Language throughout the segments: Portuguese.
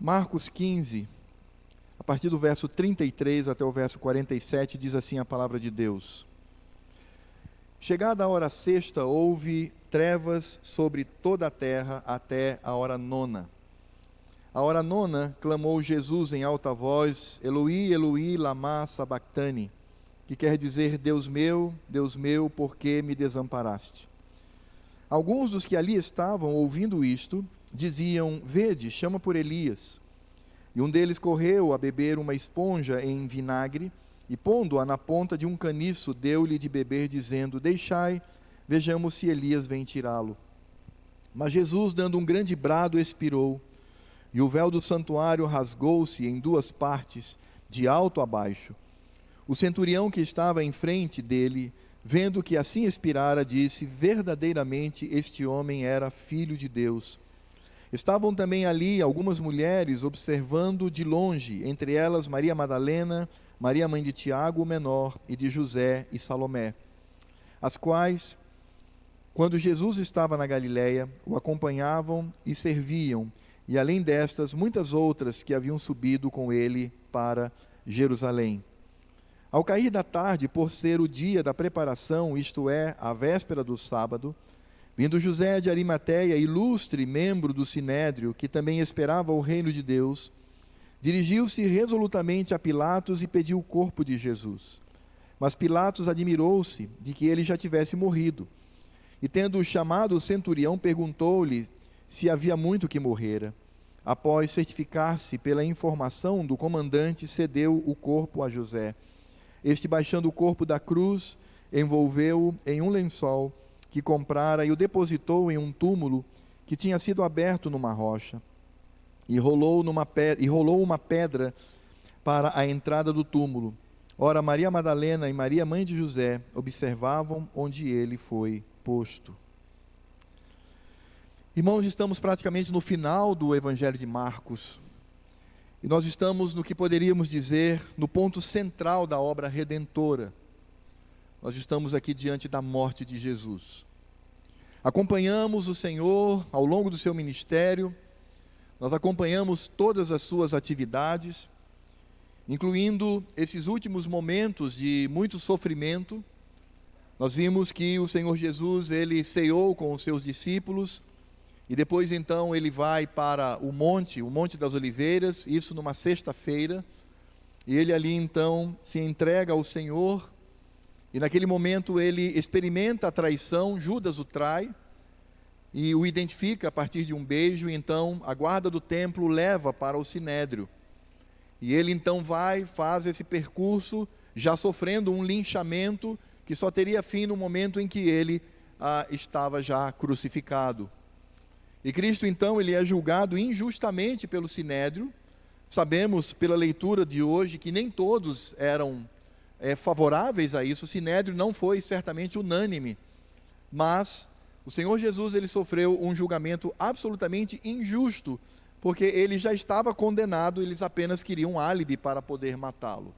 Marcos 15, a partir do verso 33 até o verso 47, diz assim a palavra de Deus. Chegada a hora sexta, houve trevas sobre toda a terra até a hora nona. A hora nona, clamou Jesus em alta voz, Eloi, Eloi, lama sabactani, que quer dizer, Deus meu, por que me desamparaste? Alguns dos que ali estavam, ouvindo isto, diziam, vede, chama por Elias. E um deles correu a beber uma esponja em vinagre, e pondo-a na ponta de um caniço, deu-lhe de beber, dizendo, deixai, vejamos se Elias vem tirá-lo. Mas Jesus, dando um grande brado, expirou, e o véu do santuário rasgou-se em duas partes, de alto a baixo. O centurião que estava em frente dele, vendo que assim expirara, disse, verdadeiramente este homem era filho de Deus. Estavam também ali algumas mulheres observando de longe, entre elas Maria Madalena, Maria mãe de Tiago o menor, e de José e Salomé, as quais, quando Jesus estava na Galiléia, o acompanhavam e serviam, e além destas, muitas outras que haviam subido com ele para Jerusalém. Ao cair da tarde, por ser o dia da preparação, isto é, a véspera do sábado, vindo José de Arimateia, ilustre membro do Sinédrio, que também esperava o reino de Deus, dirigiu-se resolutamente a Pilatos e pediu o corpo de Jesus. Mas Pilatos admirou-se de que ele já tivesse morrido. E tendo chamado o centurião, perguntou-lhe se havia muito que morrera. Após certificar-se pela informação do comandante, cedeu o corpo a José. Este, baixando o corpo da cruz, envolveu-o em um lençol que comprara e o depositou em um túmulo que tinha sido aberto numa rocha. E rolou uma pedra para a entrada do túmulo. Ora, Maria Madalena e Maria, mãe de José, observavam onde ele foi posto. Irmãos, estamos praticamente no final do Evangelho de Marcos. E nós estamos no que poderíamos dizer, no ponto central da obra redentora. Nós estamos aqui diante da morte de Jesus. Acompanhamos o Senhor ao longo do seu ministério, nós acompanhamos todas as suas atividades, incluindo esses últimos momentos de muito sofrimento. Nós vimos que o Senhor Jesus, ele ceou com os seus discípulos, e depois então ele vai para o Monte das Oliveiras, isso numa sexta-feira, e ele ali então se entrega ao Senhor, e naquele momento ele experimenta a traição, Judas o trai, e o identifica a partir de um beijo, e então a guarda do templo leva para o Sinédrio. E ele então faz esse percurso, já sofrendo um linchamento, que só teria fim no momento em que ele estava já crucificado. E Cristo então, ele é julgado injustamente pelo Sinédrio. Sabemos pela leitura de hoje que nem todos eram favoráveis a isso. O Sinédrio não foi certamente unânime, mas o Senhor Jesus, ele sofreu um julgamento absolutamente injusto, porque ele já estava condenado, eles apenas queriam um álibi para poder matá-lo.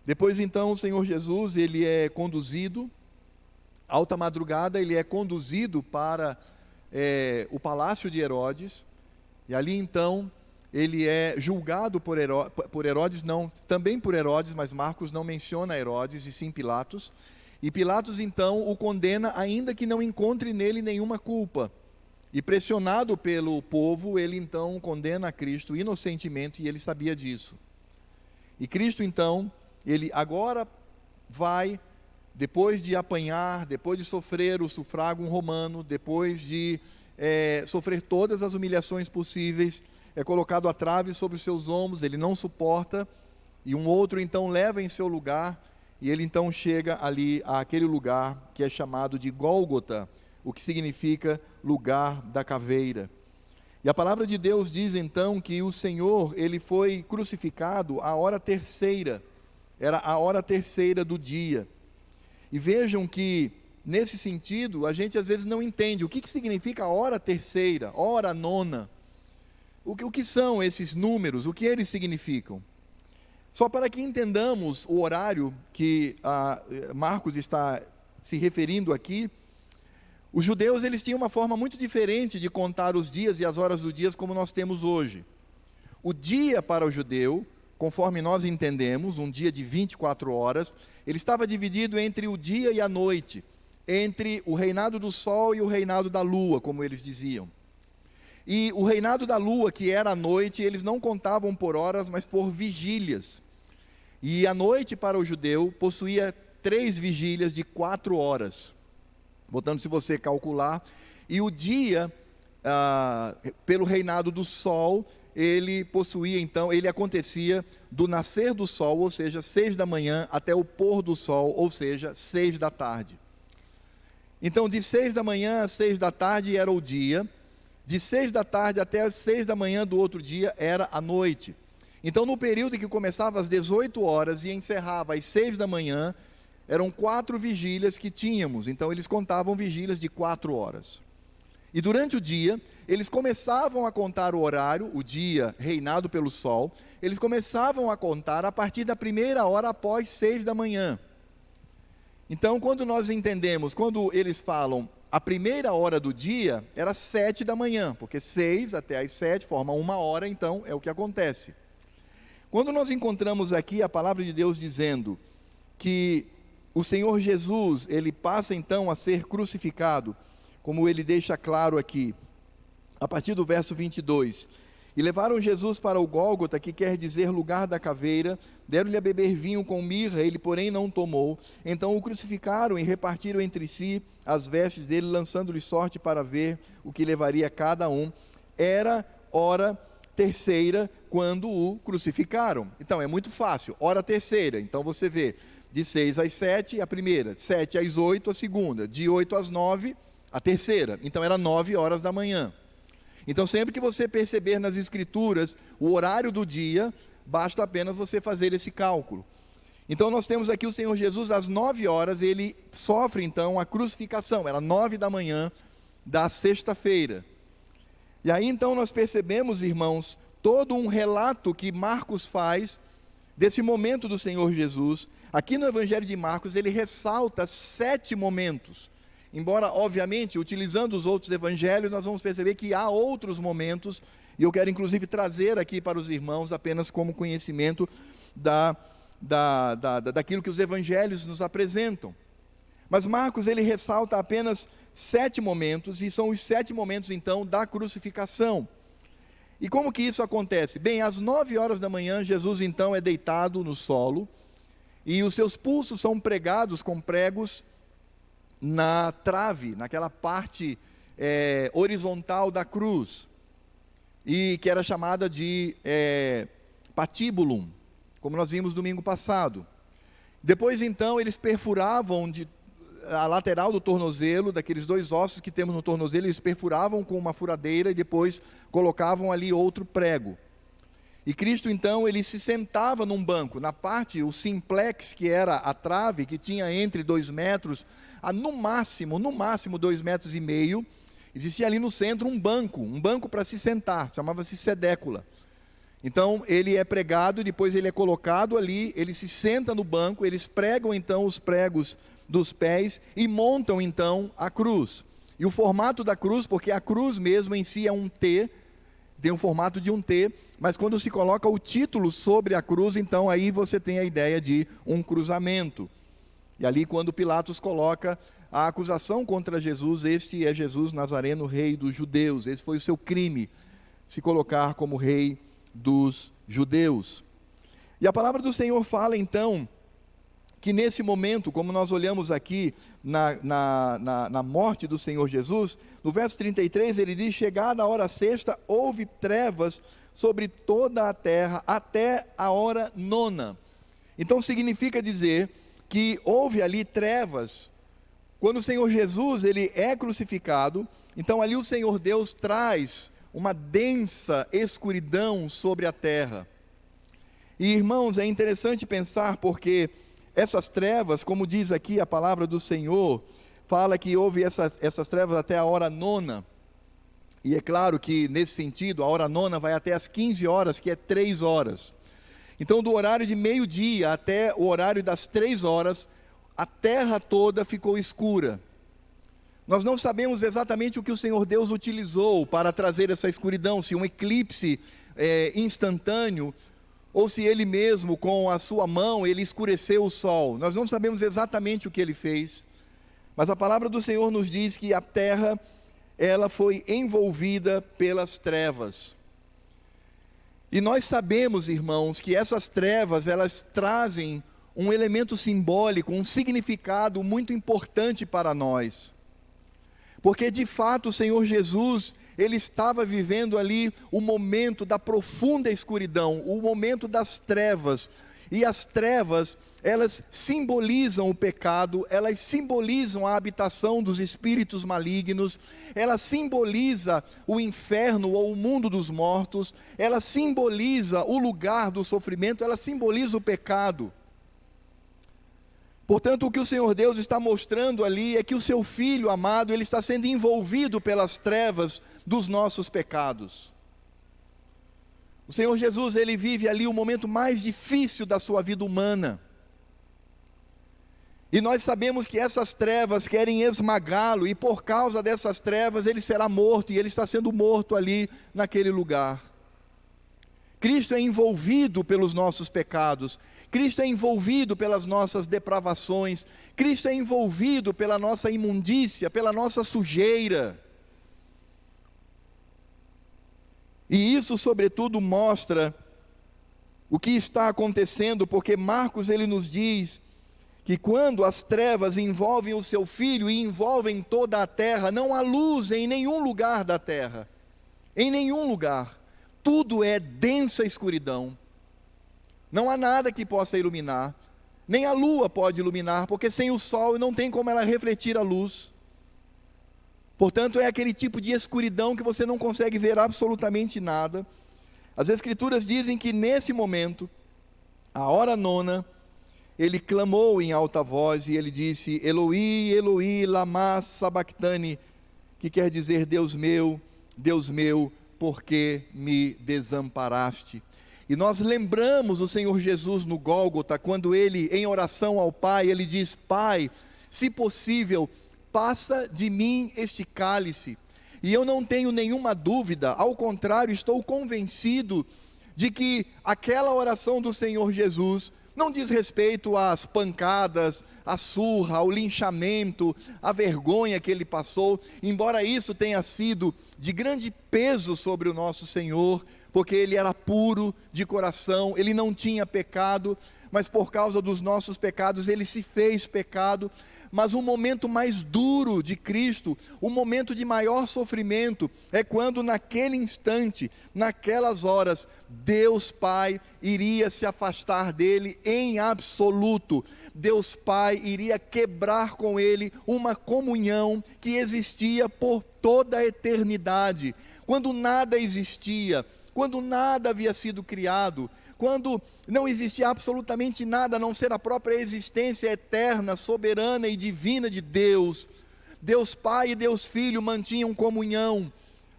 Depois então o Senhor Jesus, ele é conduzido, alta madrugada, ele é conduzido para o palácio de Herodes, e ali então ele é julgado por Herodes, não, também por Herodes, mas Marcos não menciona Herodes, e sim Pilatos. E Pilatos então o condena, ainda que não encontre nele nenhuma culpa. E pressionado pelo povo, ele então condena a Cristo inocentemente, e ele sabia disso. E Cristo então, ele agora vai, depois de apanhar, depois de sofrer o sufrágio romano, depois de sofrer todas as humilhações possíveis, é colocado a trave sobre os seus ombros, ele não suporta, e um outro então leva em seu lugar, e ele então chega ali àquele lugar que é chamado de Gólgota, o que significa lugar da caveira. E a palavra de Deus diz então que o Senhor, ele foi crucificado à hora terceira, era a hora terceira do dia. E vejam que, nesse sentido, a gente às vezes não entende o que significa a hora terceira, hora nona. O que são esses números, o que eles significam? Só para que entendamos o horário que Marcos está se referindo aqui, os judeus, eles tinham uma forma muito diferente de contar os dias e as horas do dia como nós temos hoje. O dia para o judeu, conforme nós entendemos, um dia de 24 horas, ele estava dividido entre o dia e a noite, entre o reinado do sol e o reinado da lua, como eles diziam. E o reinado da lua, que era a noite, eles não contavam por horas, mas por vigílias. E a noite para o judeu possuía 3 vigílias de 4 horas. Portanto, se você calcular, e o dia, pelo reinado do sol, ele possuía então, ele acontecia do nascer do sol, ou seja, 6 da manhã, até o pôr do sol, ou seja, 6 da tarde. Então, de 6 da manhã às 6 da tarde era o dia, de 6 da tarde até as 6 da manhã do outro dia era a noite. Então, no período que começava às 18 horas e encerrava às 6 da manhã, eram 4 vigílias que tínhamos. Então, eles contavam vigílias de 4 horas. E durante o dia, eles começavam a contar o horário, o dia reinado pelo sol, eles começavam a contar a partir da primeira hora após 6 da manhã. Então, quando nós entendemos, quando eles falam a primeira hora do dia, era 7 da manhã, porque 6 até as 7 forma 1 hora, então é o que acontece. Quando nós encontramos aqui a palavra de Deus dizendo que o Senhor Jesus, ele passa então a ser crucificado, como ele deixa claro aqui, a partir do verso 22. E levaram Jesus para o Gólgota, que quer dizer lugar da caveira, deram-lhe a beber vinho com mirra, ele porém não tomou. Então o crucificaram e repartiram entre si as vestes dele, lançando-lhe sorte para ver o que levaria cada um. Era hora terceira quando o crucificaram. Então é muito fácil, hora terceira. Então você vê, de 6 às 7 a primeira, 7 às 8 a segunda, de 8 às 9 a terceira. Então era 9 horas da manhã. Então sempre que você perceber nas escrituras o horário do dia, basta apenas você fazer esse cálculo. Então nós temos aqui o Senhor Jesus às 9 horas, ele sofre então a crucificação, era 9 da manhã da sexta-feira. E aí então nós percebemos, irmãos, todo um relato que Marcos faz desse momento do Senhor Jesus. Aqui no Evangelho de Marcos ele ressalta 7 momentos. Embora, obviamente, utilizando os outros evangelhos, nós vamos perceber que há outros momentos, e eu quero inclusive trazer aqui para os irmãos apenas como conhecimento daquilo que os evangelhos nos apresentam. Mas Marcos, ele ressalta apenas 7 momentos, e são os 7 momentos, então, da crucificação. E como que isso acontece? Bem, às 9 horas da manhã, Jesus, então, é deitado no solo, e os seus pulsos são pregados com pregos na trave, naquela parte horizontal da cruz, e que era chamada de patíbulum, como nós vimos domingo passado. Depois então eles perfuravam a lateral do tornozelo, daqueles 2 ossos que temos no tornozelo, eles perfuravam com uma furadeira e depois colocavam ali outro prego. E Cristo então, ele se sentava num banco, na parte, o simplex, que era a trave, que tinha entre 2 metros, no máximo 2,5 metros, existia ali no centro um banco para se sentar, chamava-se sedécula. Então ele é pregado, e depois ele é colocado ali, ele se senta no banco, eles pregam então os pregos dos pés e montam então a cruz. E o formato da cruz, porque a cruz mesmo em si é um T, tem um formato de um T, mas quando se coloca o título sobre a cruz, então aí você tem a ideia de um cruzamento. E ali quando Pilatos coloca a acusação contra Jesus, este é Jesus Nazareno, rei dos judeus, esse foi o seu crime, se colocar como rei dos judeus. E a palavra do Senhor fala então, que nesse momento, como nós olhamos aqui na morte do Senhor Jesus, no verso 33 ele diz, chegada a hora sexta, houve trevas sobre toda a terra, até a hora 9. Então significa dizer que houve ali trevas, quando o Senhor Jesus ele é crucificado, então ali o Senhor Deus traz uma densa escuridão sobre a terra. E irmãos, é interessante pensar, porque essas trevas, como diz aqui a palavra do Senhor, fala que houve essas trevas até a hora 9, e é claro que nesse sentido, a hora 9 vai até as 15 horas, que é 3 horas. Então do horário de meio-dia até o horário das 3 horas, a terra toda ficou escura. Nós não sabemos exatamente o que o Senhor Deus utilizou para trazer essa escuridão, se um eclipse instantâneo, ou se ele mesmo, com a sua mão, ele escureceu o sol. Nós não sabemos exatamente o que ele fez, mas a palavra do Senhor nos diz que a terra, ela foi envolvida pelas trevas. E nós sabemos, irmãos, que essas trevas, elas trazem um elemento simbólico, um significado muito importante para nós. Porque de fato o Senhor Jesus, ele estava vivendo ali o momento da profunda escuridão, o momento das trevas. E as trevas, elas simbolizam o pecado, elas simbolizam a habitação dos espíritos malignos, ela simboliza o inferno ou o mundo dos mortos, ela simboliza o lugar do sofrimento, ela simboliza o pecado. Portanto, o que o Senhor Deus está mostrando ali é que o seu Filho amado, ele está sendo envolvido pelas trevas dos nossos pecados. O Senhor Jesus, ele vive ali o momento mais difícil da sua vida humana. E nós sabemos que essas trevas querem esmagá-lo, e por causa dessas trevas ele será morto, e ele está sendo morto ali naquele lugar. Cristo é envolvido pelos nossos pecados, Cristo é envolvido pelas nossas depravações, Cristo é envolvido pela nossa imundícia, pela nossa sujeira. E isso, sobretudo, mostra o que está acontecendo, porque Marcos, ele nos diz que quando as trevas envolvem o seu Filho e envolvem toda a terra, não há luz em nenhum lugar da terra, em nenhum lugar, tudo é densa escuridão, não há nada que possa iluminar, nem a lua pode iluminar, porque sem o sol não tem como ela refletir a luz. Portanto, é aquele tipo de escuridão que você não consegue ver absolutamente nada. As Escrituras dizem que nesse momento, a hora nona, ele clamou em alta voz e ele disse: Eloi, Eloi, lama sabachthani, que quer dizer: Deus meu, por que me desamparaste? E nós lembramos o Senhor Jesus no Gólgota, quando ele, em oração ao Pai, ele diz: Pai, se possível, passa de mim este cálice. E eu não tenho nenhuma dúvida, ao contrário, estou convencido de que aquela oração do Senhor Jesus não diz respeito às pancadas, à surra, ao linchamento, à vergonha que ele passou, embora isso tenha sido de grande peso sobre o nosso Senhor, porque ele era puro de coração, ele não tinha pecado, mas por causa dos nossos pecados ele se fez pecado. Mas o momento mais duro de Cristo, o momento de maior sofrimento, é quando naquele instante, naquelas horas, Deus Pai iria se afastar dele em absoluto. Deus Pai iria quebrar com ele uma comunhão que existia por toda a eternidade. Quando nada existia, quando nada havia sido criado, quando não existia absolutamente nada a não ser a própria existência eterna, soberana e divina de Deus, Deus Pai e Deus Filho mantinham comunhão,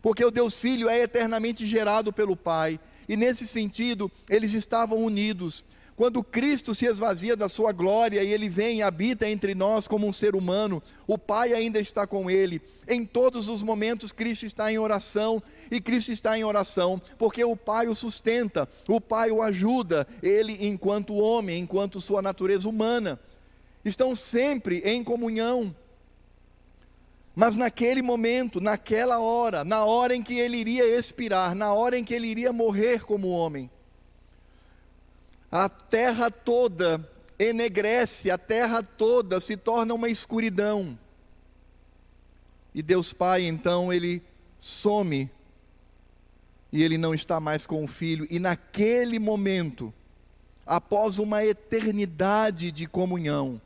porque o Deus Filho é eternamente gerado pelo Pai, e nesse sentido eles estavam unidos. Quando Cristo se esvazia da sua glória e ele vem e habita entre nós como um ser humano, o Pai ainda está com ele. Em todos os momentos Cristo está em oração, e Cristo está em oração porque o Pai o sustenta, o Pai o ajuda, ele enquanto homem, enquanto sua natureza humana, estão sempre em comunhão. Mas naquele momento, naquela hora, na hora em que ele iria expirar, na hora em que ele iria morrer como homem, a terra toda enegrece, a terra toda se torna uma escuridão. E Deus Pai, então, ele some, e ele não está mais com o Filho. E naquele momento, após uma eternidade de comunhão,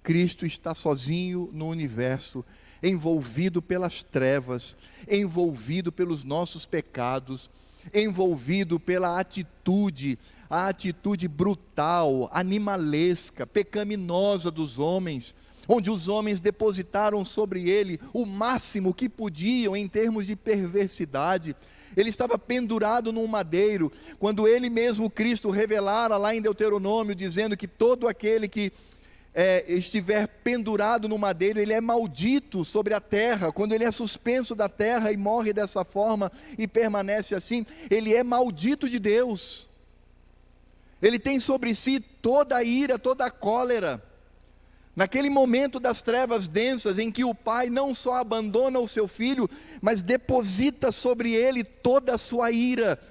Cristo está sozinho no universo, envolvido pelas trevas, envolvido pelos nossos pecados, envolvido pela atitude, a atitude brutal, animalesca, pecaminosa dos homens, onde os homens depositaram sobre ele o máximo que podiam em termos de perversidade. Ele estava pendurado num madeiro, quando ele mesmo, Cristo, revelara lá em Deuteronômio, dizendo que todo aquele que estiver pendurado no madeiro, ele é maldito sobre a terra. Quando ele é suspenso da terra e morre dessa forma e permanece assim, ele é maldito de Deus. Ele tem sobre si toda a ira, toda a cólera. Naquele momento das trevas densas, em que o pai não só abandona o seu filho, mas deposita sobre ele toda a sua ira,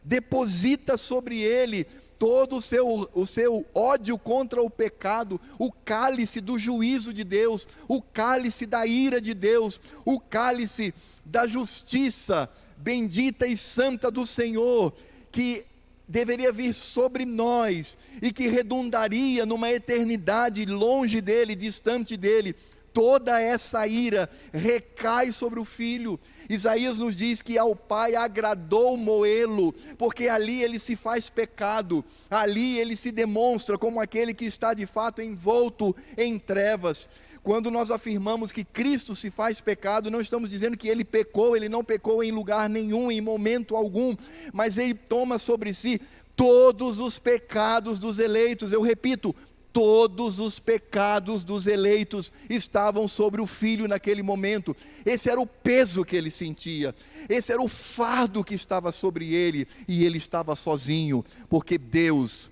deposita sobre ele todo o seu ódio contra o pecado, o cálice do juízo de Deus, o cálice da ira de Deus, o cálice da justiça bendita e santa do Senhor, que deveria vir sobre nós, e que redundaria numa eternidade longe dele, distante dele. Toda essa ira recai sobre o filho. Isaías nos diz que ao pai agradou moê-lo, porque ali ele se faz pecado, ali ele se demonstra como aquele que está de fato envolto em trevas. Quando nós afirmamos que Cristo se faz pecado, não estamos dizendo que ele pecou, ele não pecou em lugar nenhum, em momento algum, mas ele toma sobre si todos os pecados dos eleitos. Eu repito, todos os pecados dos eleitos estavam sobre o filho naquele momento. Esse era o peso que ele sentia, esse era o fardo que estava sobre ele, e ele estava sozinho, porque Deus,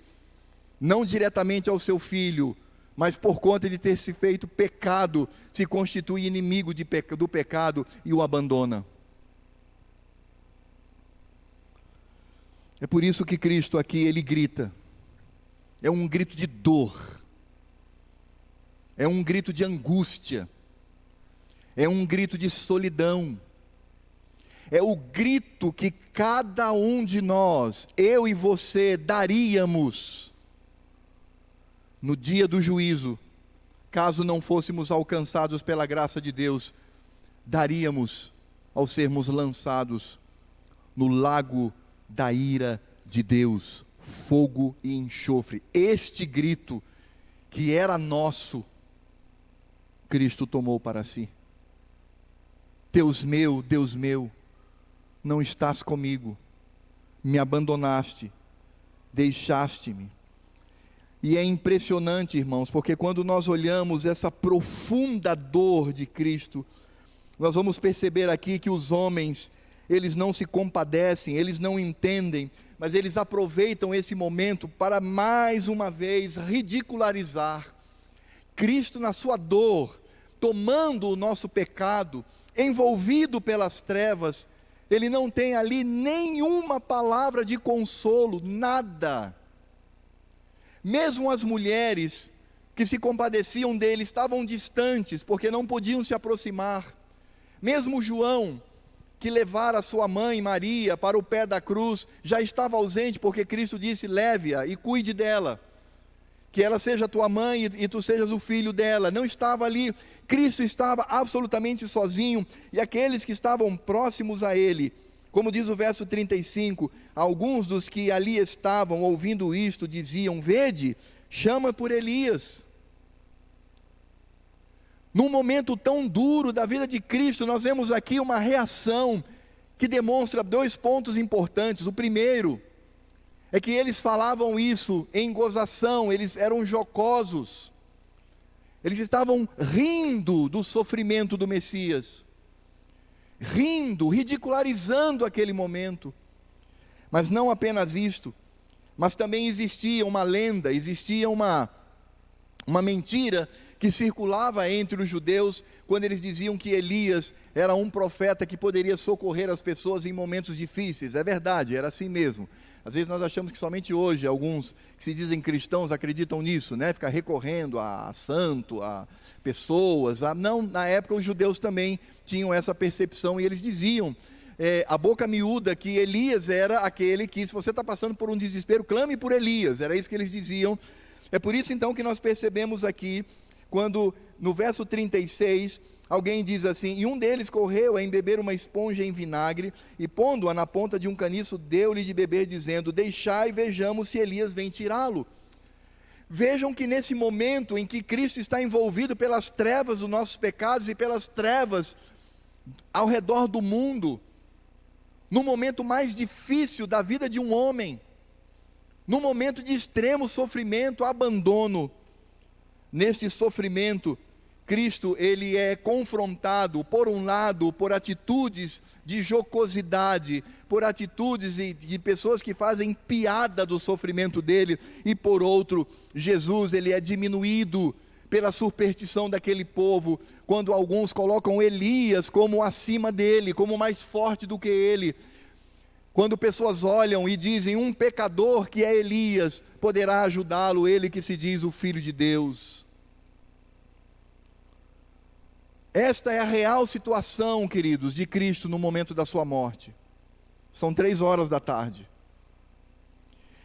não diretamente ao seu filho, mas por conta de ter se feito pecado, se constitui inimigo do pecado e o abandona. É por isso que Cristo aqui, ele grita. É um grito de dor, é um grito de angústia, é um grito de solidão, é o grito que cada um de nós, eu e você, daríamos no dia do juízo, caso não fôssemos alcançados pela graça de Deus, daríamos ao sermos lançados no lago da ira de Deus, fogo e enxofre. Este grito que era nosso, Cristo tomou para si. Deus meu, não estás comigo, me abandonaste, deixaste-me. E é impressionante, irmãos, porque quando nós olhamos essa profunda dor de Cristo, nós vamos perceber aqui que os homens, eles não se compadecem, eles não entendem, mas eles aproveitam esse momento para mais uma vez ridicularizar Cristo na sua dor, tomando o nosso pecado, envolvido pelas trevas. Ele não tem ali nenhuma palavra de consolo, nada. Mesmo as mulheres que se compadeciam dele estavam distantes, porque não podiam se aproximar. Mesmo João, que levara sua mãe Maria para o pé da cruz, já estava ausente, porque Cristo disse: leve-a e cuide dela, que ela seja tua mãe e tu sejas o filho dela. Não estava ali. Cristo estava absolutamente sozinho, e aqueles que estavam próximos a ele, como diz o verso 35, alguns dos que ali estavam ouvindo isto diziam: vede, chama por Elias. Num momento tão duro da vida de Cristo, nós vemos aqui uma reação que demonstra dois pontos importantes. O primeiro é que eles falavam isso em gozação, eles eram jocosos, eles estavam rindo do sofrimento do Messias, rindo, ridicularizando aquele momento. Mas não apenas isto, mas também existia uma lenda, existia uma mentira que circulava entre os judeus, quando eles diziam que Elias era um profeta que poderia socorrer as pessoas em momentos difíceis. É verdade, era assim mesmo. Às vezes nós achamos que somente hoje alguns que se dizem cristãos acreditam nisso, né? Ficar recorrendo a santo, a pessoas. Não, na época os judeus também tinham essa percepção, e eles diziam, a boca miúda, que Elias era aquele que, se você está passando por um desespero, clame por Elias. Era isso que eles diziam. É por isso então que nós percebemos aqui, quando no verso 36, alguém diz assim: e um deles correu a embeber uma esponja em vinagre, e pondo-a na ponta de um caniço, deu-lhe de beber, dizendo: deixai e vejamos se Elias vem tirá-lo. Vejam que nesse momento em que Cristo está envolvido pelas trevas dos nossos pecados e pelas trevas ao redor do mundo, no momento mais difícil da vida de um homem, no momento de extremo sofrimento, abandono, neste sofrimento, Cristo, ele é confrontado, por um lado, por atitudes de jocosidade, por atitudes de pessoas que fazem piada do sofrimento dele, e por outro, Jesus, ele é diminuído pela superstição daquele povo, quando alguns colocam Elias como acima dele, como mais forte do que ele. Quando pessoas olham e dizem, um pecador que é Elias, poderá ajudá-lo, ele que se diz o Filho de Deus. Esta é a real situação, queridos, de Cristo no momento da sua morte. São 3 horas da tarde.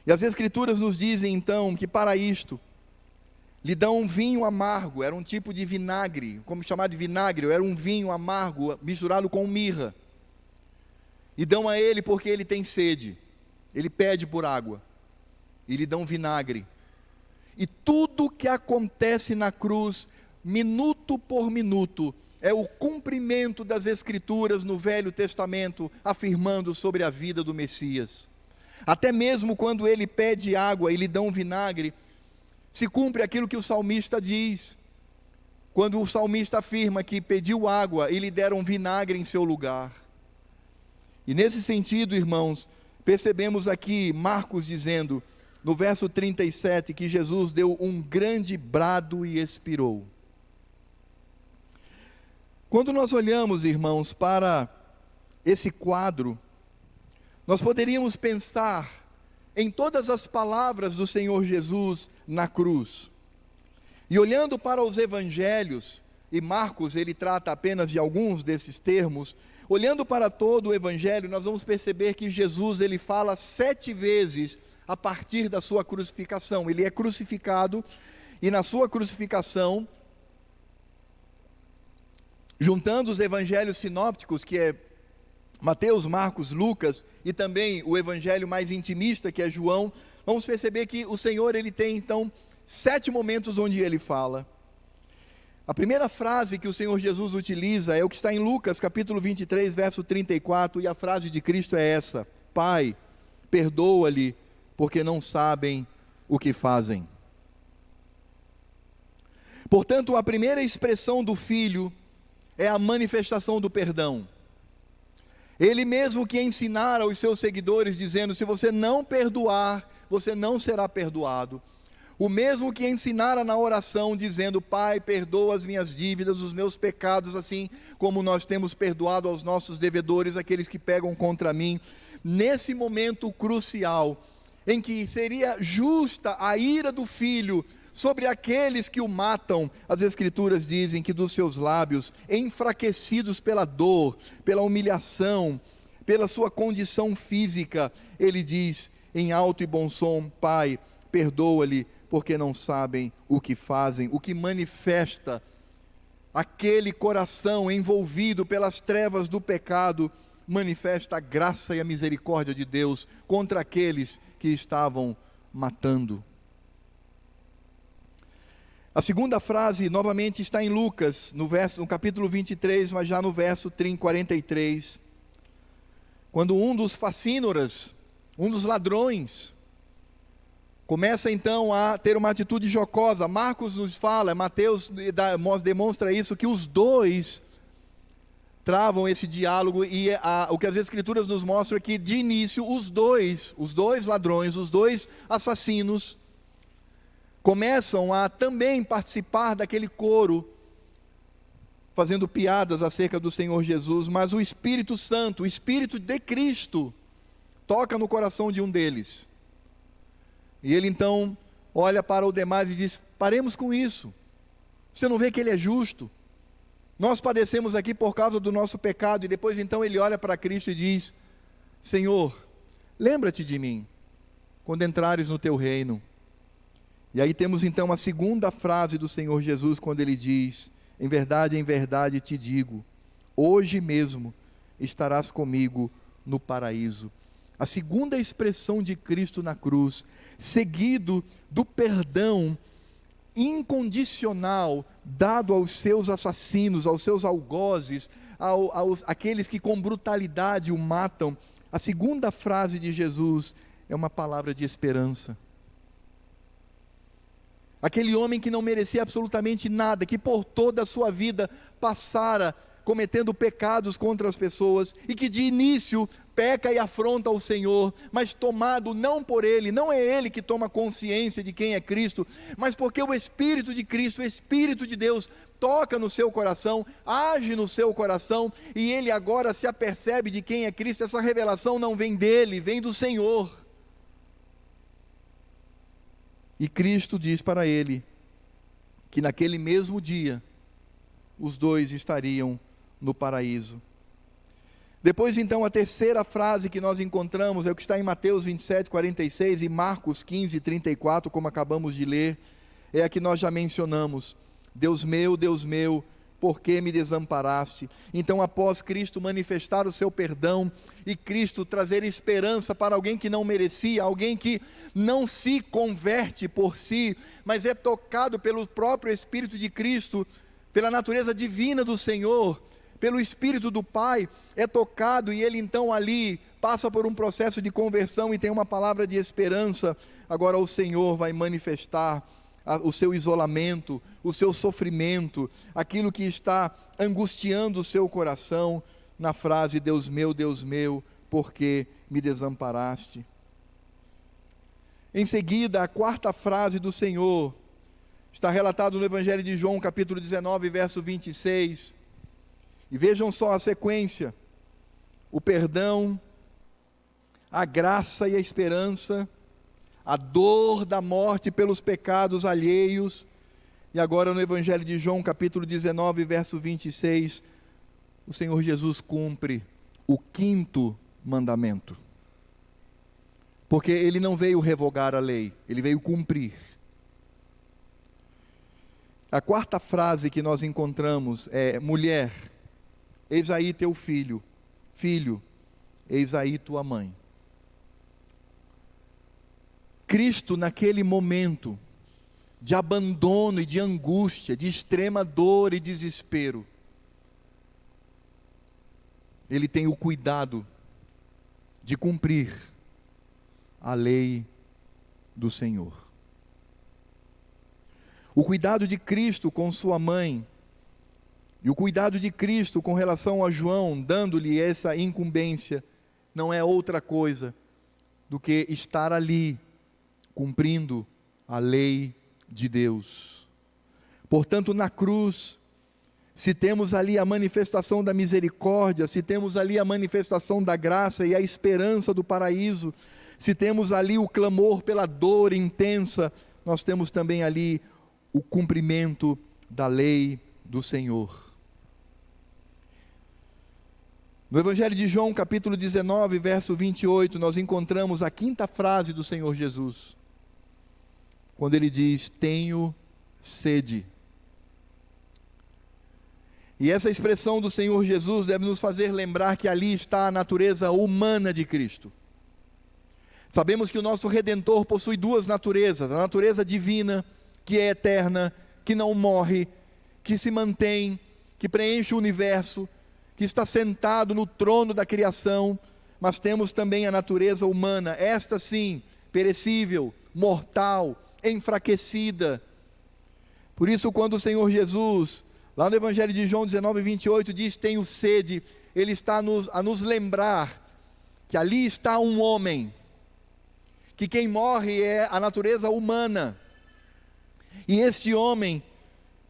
E as Escrituras nos dizem então que para isto, lhe dão um vinho amargo, era um tipo de vinagre, como chamar de vinagre, era um vinho amargo misturado com mirra. E dão a ele porque ele tem sede, ele pede por água, e lhe dão vinagre. E tudo que acontece na cruz, minuto por minuto, é o cumprimento das Escrituras no Velho Testamento, afirmando sobre a vida do Messias. Até mesmo quando ele pede água e lhe dão vinagre, se cumpre aquilo que o salmista diz, quando o salmista afirma que pediu água e lhe deram vinagre em seu lugar. E nesse sentido, irmãos, percebemos aqui Marcos dizendo, no verso 37, que Jesus deu um grande brado e expirou. Quando nós olhamos, irmãos, para esse quadro, nós poderíamos pensar em todas as palavras do Senhor Jesus na cruz. E olhando para os evangelhos, e Marcos ele trata apenas de alguns desses termos, olhando para todo o evangelho, nós vamos perceber que Jesus ele fala 7 vezes a partir da sua crucificação. Ele é crucificado, e na sua crucificação, juntando os evangelhos sinópticos, que é Mateus, Marcos, Lucas, e também o evangelho mais intimista, que é João, vamos perceber que o Senhor ele tem então 7 momentos onde ele fala. A primeira frase que o Senhor Jesus utiliza é o que está em Lucas capítulo 23, verso 34, e a frase de Cristo é essa: Pai, perdoa-lhe, porque não sabem o que fazem. Portanto, a primeira expressão do Filho é a manifestação do perdão. Ele mesmo que ensinara aos seus seguidores, dizendo, se você não perdoar, você não será perdoado. O mesmo que ensinara na oração, dizendo, Pai, perdoa as minhas dívidas, os meus pecados, assim como nós temos perdoado aos nossos devedores, aqueles que pegam contra mim. Nesse momento crucial, em que seria justa a ira do Filho sobre aqueles que o matam, as Escrituras dizem que dos seus lábios, enfraquecidos pela dor, pela humilhação, pela sua condição física, ele diz em alto e bom som, Pai, perdoa-lhe, porque não sabem o que fazem, o que manifesta aquele coração envolvido pelas trevas do pecado, manifesta a graça e a misericórdia de Deus contra aqueles que estavam matando. A segunda frase, novamente, está em Lucas, no capítulo 23, mas já no verso 43, quando um dos facínoras, um dos ladrões, começa então a ter uma atitude jocosa. Marcos nos fala, Mateus demonstra isso, que os dois travam esse diálogo, e o que as Escrituras nos mostram é que de início os dois ladrões, os dois assassinos, começam a também participar daquele coro, fazendo piadas acerca do Senhor Jesus, mas o Espírito Santo, o Espírito de Cristo, toca no coração de um deles. E ele então olha para o demais e diz, paremos com isso. Você não vê que ele é justo? Nós padecemos aqui por causa do nosso pecado. E depois então ele olha para Cristo e diz, Senhor, lembra-te de mim, quando entrares no teu reino. E aí temos então a segunda frase do Senhor Jesus, quando ele diz, em verdade te digo, hoje mesmo estarás comigo no paraíso. A segunda expressão de Cristo na cruz, seguido do perdão incondicional dado aos seus assassinos, aos seus algozes, àqueles que com brutalidade o matam. A segunda frase de Jesus é uma palavra de esperança. aquele homem que não merecia absolutamente nada, que por toda a sua vida passara cometendo pecados contra as pessoas, e que de início peca e afronta o Senhor, mas tomado não por ele, não é ele que toma consciência de quem é Cristo, mas porque o Espírito de Cristo, o Espírito de Deus, toca no seu coração, age no seu coração, e ele agora se apercebe de quem é Cristo. Essa revelação não vem dele, vem do Senhor. E Cristo diz para ele que naquele mesmo dia os dois estariam no paraíso. Depois então a terceira frase que nós encontramos é o que está em Mateus 27, 46 e Marcos 15, 34, como acabamos de ler, é a que nós já mencionamos: Deus meu, por que me desamparaste? Então, após Cristo manifestar o seu perdão e Cristo trazer esperança para alguém que não merecia, alguém que não se converte por si, mas é tocado pelo próprio Espírito de Cristo, pela natureza divina do Senhor, pelo Espírito do Pai, é tocado, e ele então ali passa por um processo de conversão e tem uma palavra de esperança. Agora o Senhor vai manifestar o seu isolamento, o seu sofrimento, aquilo que está angustiando o seu coração, na frase: Deus meu, por que me desamparaste? Em seguida, a quarta frase do Senhor está relatado no Evangelho de João, capítulo 19, verso 26, e vejam só a sequência: o perdão, a graça e a esperança, a dor da morte pelos pecados alheios. E agora no Evangelho de João, capítulo 19, verso 26, o Senhor Jesus cumpre o quinto mandamento, porque ele não veio revogar a lei, ele veio cumprir. A quarta frase que nós encontramos é: mulher, eis aí teu filho, filho, eis aí tua mãe. Cristo, naquele momento de abandono e de angústia, de extrema dor e desespero, ele tem o cuidado de cumprir a lei do Senhor. O cuidado de Cristo com sua mãe, e o cuidado de Cristo com relação a João, dando-lhe essa incumbência, não é outra coisa do que estar ali, cumprindo a lei de Deus. Portanto, na cruz, se temos ali a manifestação da misericórdia, se temos ali a manifestação da graça e a esperança do paraíso, se temos ali o clamor pela dor intensa, nós temos também ali o cumprimento da lei do Senhor. No Evangelho de João, capítulo 19, verso 28, nós encontramos a quinta frase do Senhor Jesus, quando ele diz: tenho sede. E essa expressão do Senhor Jesus deve nos fazer lembrar que ali está a natureza humana de Cristo. Sabemos que o nosso Redentor possui duas naturezas: a natureza divina, que é eterna, que não morre, que se mantém, que preenche o universo, que está sentado no trono da criação, mas temos também a natureza humana, esta sim, perecível, mortal, enfraquecida. Por isso, quando o Senhor Jesus, lá no Evangelho de João 19, 28, diz: tenho sede, ele está a nos lembrar que ali está um homem, que quem morre é a natureza humana, e este homem,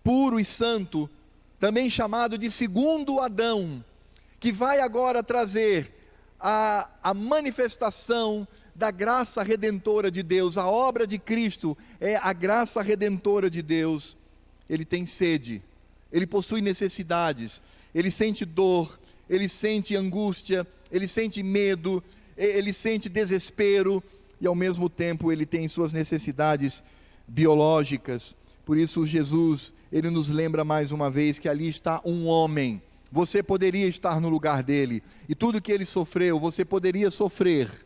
puro e santo, também chamado de segundo Adão, que vai agora trazer a manifestação da graça redentora de Deus. A obra de Cristo é a graça redentora de Deus. Ele tem sede, ele possui necessidades, ele sente dor, ele sente angústia, ele sente medo, ele sente desespero, e ao mesmo tempo ele tem suas necessidades biológicas. Por isso Jesus, ele nos lembra mais uma vez que ali está um homem. Você poderia estar no lugar dele, e tudo que ele sofreu, você poderia sofrer,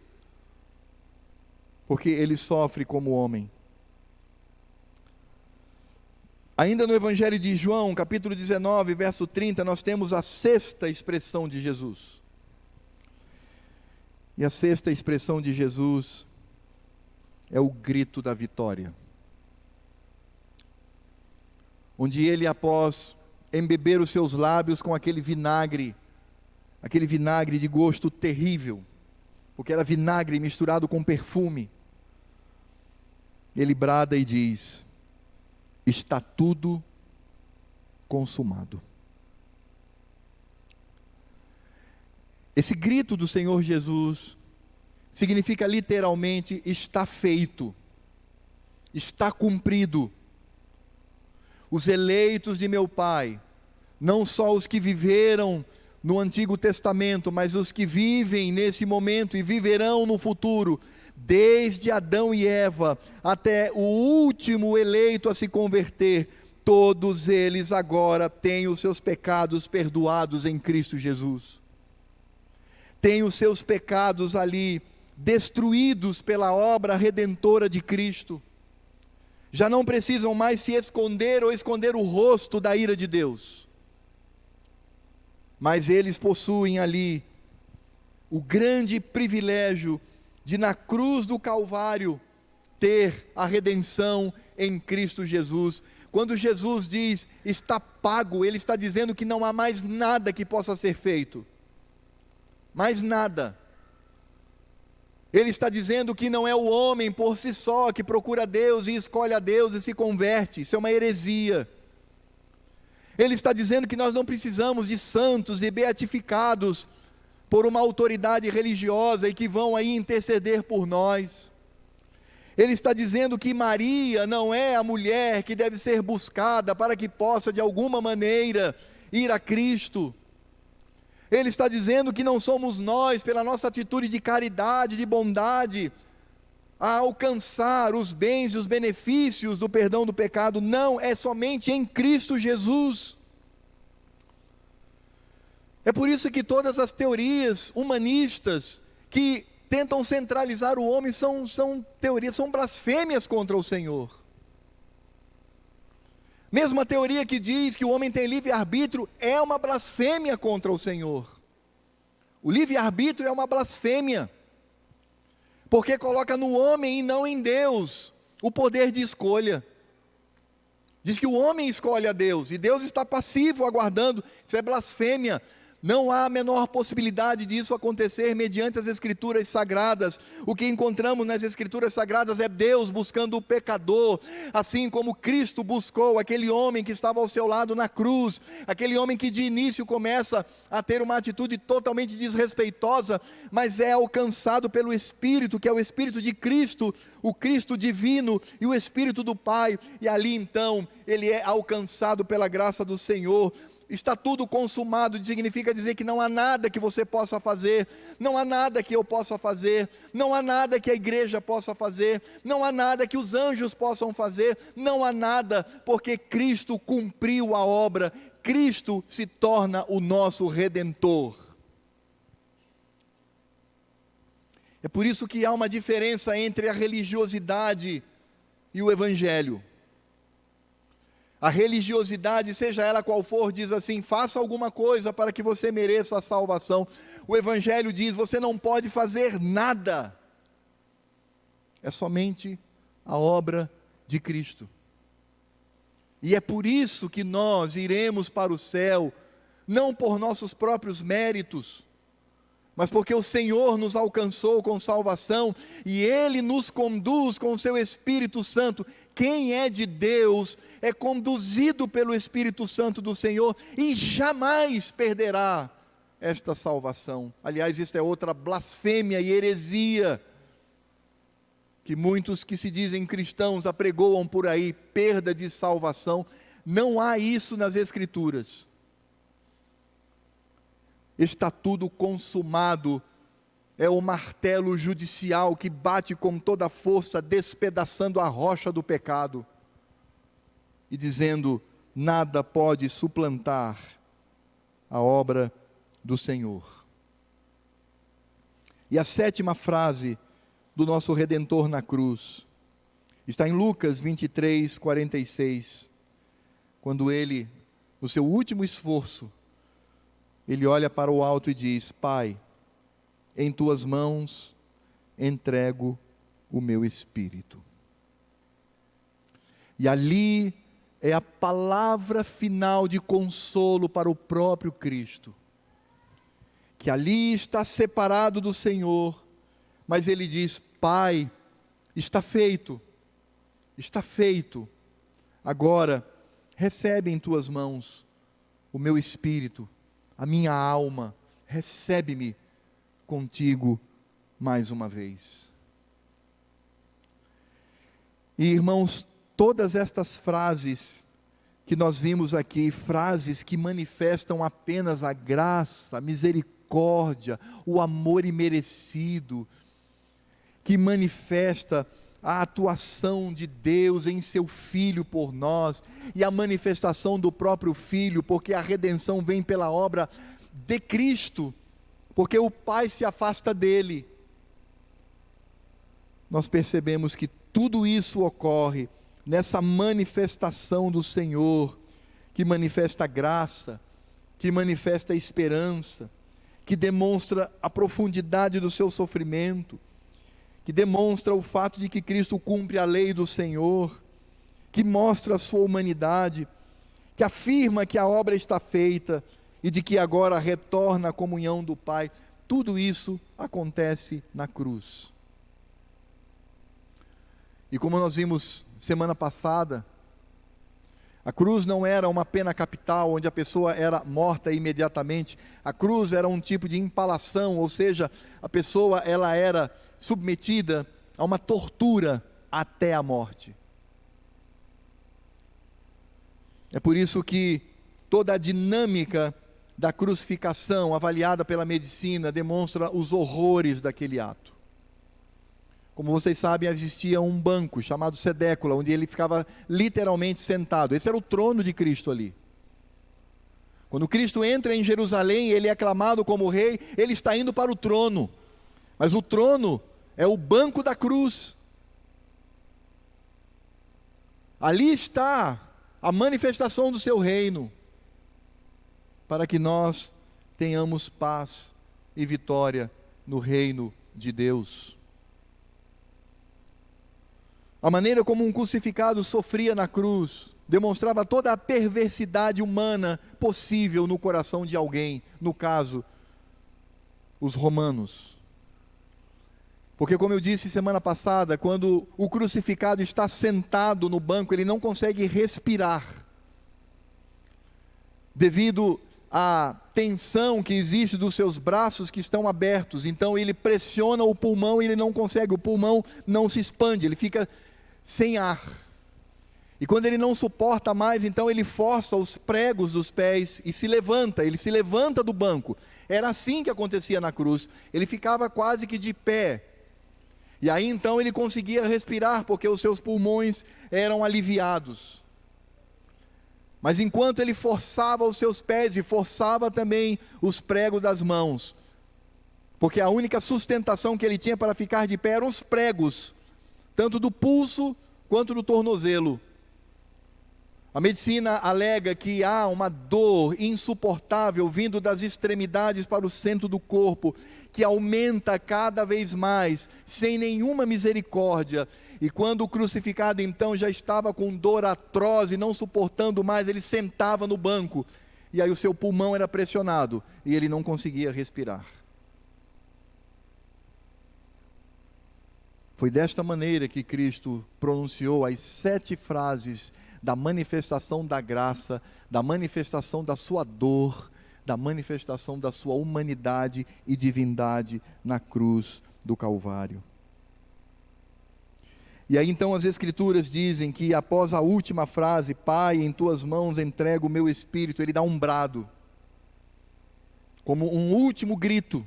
porque ele sofre como homem. Ainda no Evangelho de João, capítulo 19, verso 30, nós temos a sexta expressão de Jesus. E a sexta expressão de Jesus é o grito da vitória. onde ele, após embeber os seus lábios com aquele vinagre de gosto terrível, porque era vinagre misturado com perfume, ele brada e diz: está tudo consumado. Esse grito do Senhor Jesus significa literalmente: está feito, está cumprido. Os eleitos de meu Pai, não só os que viveram no Antigo Testamento, mas os que vivem nesse momento e viverão no futuro, desde Adão e Eva até o último eleito a se converter, todos eles agora têm os seus pecados perdoados em Cristo Jesus. Têm os seus pecados ali destruídos pela obra redentora de Cristo. Já não precisam mais se esconder ou esconder o rosto da ira de Deus. Mas eles possuem ali o grande privilégio de, na cruz do Calvário, ter a redenção em Cristo Jesus. Quando Jesus diz está pago, ele está dizendo que não há mais nada que possa ser feito. Mais nada. Ele está dizendo que não é o homem por si só que procura Deus e escolhe a Deus e se converte. Isso é uma heresia. Ele está dizendo que nós não precisamos de santos e beatificados por uma autoridade religiosa e que vão aí interceder por nós. Ele está dizendo que Maria não é a mulher que deve ser buscada para que possa de alguma maneira ir a Cristo. Ele está dizendo que não somos nós, pela nossa atitude de caridade, de bondade, a alcançar os bens e os benefícios do perdão do pecado. Não, é somente em Cristo Jesus. É por isso que todas as teorias humanistas que tentam centralizar o homem são teorias, são blasfêmias contra o Senhor. Mesmo a teoria que diz que o homem tem livre-arbítrio é uma blasfêmia contra o Senhor. O livre-arbítrio é uma blasfêmia, porque coloca no homem e não em Deus o poder de escolha. Diz que o homem escolhe a Deus, e Deus está passivo, aguardando. Isso é blasfêmia. Não há a menor possibilidade disso acontecer mediante as Escrituras Sagradas. O que encontramos nas Escrituras Sagradas é Deus buscando o pecador, assim como Cristo buscou aquele homem que estava ao seu lado na cruz, aquele homem que de início começa a ter uma atitude totalmente desrespeitosa, mas é alcançado pelo Espírito, que é o Espírito de Cristo, o Cristo divino e o Espírito do Pai, e ali então ele é alcançado pela graça do Senhor. Está tudo consumado, significa dizer que não há nada que você possa fazer, não há nada que eu possa fazer, não há nada que a igreja possa fazer, não há nada que os anjos possam fazer, não há nada, porque Cristo cumpriu a obra, Cristo se torna o nosso Redentor. É por isso que há uma diferença entre a religiosidade e o Evangelho. A religiosidade, seja ela qual for, diz assim: faça alguma coisa para que você mereça a salvação. O Evangelho diz: você não pode fazer nada. É somente a obra de Cristo. E é por isso que nós iremos para o céu, não por nossos próprios méritos, mas porque o Senhor nos alcançou com salvação, e Ele nos conduz com o seu Espírito Santo. Quem é de Deus é conduzido pelo Espírito Santo do Senhor e jamais perderá esta salvação. Aliás, isso é outra blasfêmia e heresia que muitos que se dizem cristãos apregoam por aí, perda de salvação. Não há isso nas Escrituras. Está tudo consumado. É o martelo judicial que bate com toda a força, despedaçando a rocha do pecado e dizendo: nada pode suplantar a obra do Senhor. E a sétima frase do nosso Redentor na cruz está em Lucas 23, 46, quando ele, no seu último esforço, ele olha para o alto e diz: Pai, em tuas mãos entrego o meu espírito. E ali, é a palavra final de consolo para o próprio Cristo, que ali está separado do Senhor, mas ele diz: Pai, está feito, agora recebe em tuas mãos o meu espírito, a minha alma, recebe-me contigo mais uma vez. E irmãos, todas estas frases que nós vimos aqui, frases que manifestam apenas a graça, a misericórdia, o amor imerecido, que manifesta a atuação de Deus em seu Filho por nós, e a manifestação do próprio Filho, porque a redenção vem pela obra de Cristo, porque o Pai se afasta dele. Nós percebemos que tudo isso ocorre nessa manifestação do Senhor, que manifesta graça, que manifesta esperança, que demonstra a profundidade do seu sofrimento, que demonstra o fato de que Cristo cumpre a lei do Senhor, que mostra a sua humanidade, que afirma que a obra está feita e de que agora retorna à comunhão do Pai. Tudo isso acontece na cruz. E como nós vimos semana passada, a cruz não era uma pena capital, onde a pessoa era morta imediatamente. A cruz era um tipo de empalação, ou seja, a pessoa ela era submetida a uma tortura até a morte. É por isso que toda a dinâmica da crucificação, avaliada pela medicina, demonstra os horrores daquele ato. Como vocês sabem, existia um banco chamado sedécula, onde ele ficava literalmente sentado. Esse era o trono de Cristo ali. Quando Cristo entra em Jerusalém, ele é aclamado como rei, ele está indo para o trono. Mas o trono é o banco da cruz. Ali está a manifestação do seu reino, para que nós tenhamos paz e vitória no reino de Deus. A maneira como um crucificado sofria na cruz demonstrava toda a perversidade humana possível no coração de alguém, no caso, os romanos. Porque, como eu disse semana passada, quando o crucificado está sentado no banco, ele não consegue respirar, devido à tensão que existe dos seus braços que estão abertos. Então ele pressiona o pulmão e ele não consegue, o pulmão não se expande, ele fica sem ar. E quando ele não suporta mais, então ele força os pregos dos pés e ele se levanta do banco. Era assim que acontecia na cruz, ele ficava quase que de pé. E aí então ele conseguia respirar, porque os seus pulmões eram aliviados. Mas enquanto ele forçava os seus pés e forçava também os pregos das mãos, porque a única sustentação que ele tinha para ficar de pé eram os pregos, tanto do pulso quanto do tornozelo. A medicina alega que há uma dor insuportável vindo das extremidades para o centro do corpo, que aumenta cada vez mais, sem nenhuma misericórdia. E quando o crucificado então já estava com dor atroz e não suportando mais, ele sentava no banco, e aí o seu pulmão era pressionado, e ele não conseguia respirar. Foi desta maneira que Cristo pronunciou as 7 frases da manifestação da graça, da manifestação da sua dor, da manifestação da sua humanidade e divindade na cruz do Calvário. E aí então as Escrituras dizem que após a última frase, Pai, em tuas mãos entrego o meu espírito, ele dá um brado, como um último grito,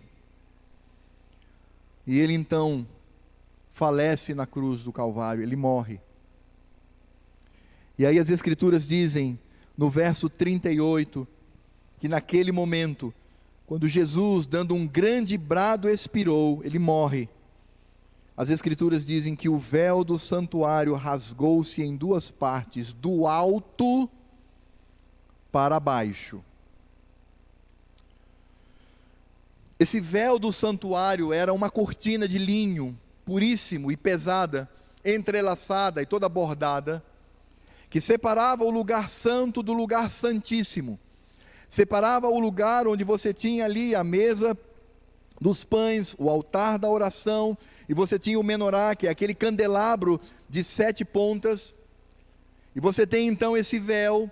e ele então falece na cruz do Calvário, ele morre. E aí as Escrituras dizem, no verso 38, que naquele momento, quando Jesus, dando um grande brado, expirou, ele morre. As Escrituras dizem que o véu do santuário rasgou-se em 2 partes, do alto para baixo. Esse véu do santuário era uma cortina de linho, puríssimo e pesada, entrelaçada e toda bordada, que separava o lugar santo do lugar santíssimo. Separava o lugar onde você tinha ali a mesa dos pães, o altar da oração, e você tinha o menorá, que é aquele candelabro de 7 pontas, e você tem então esse véu,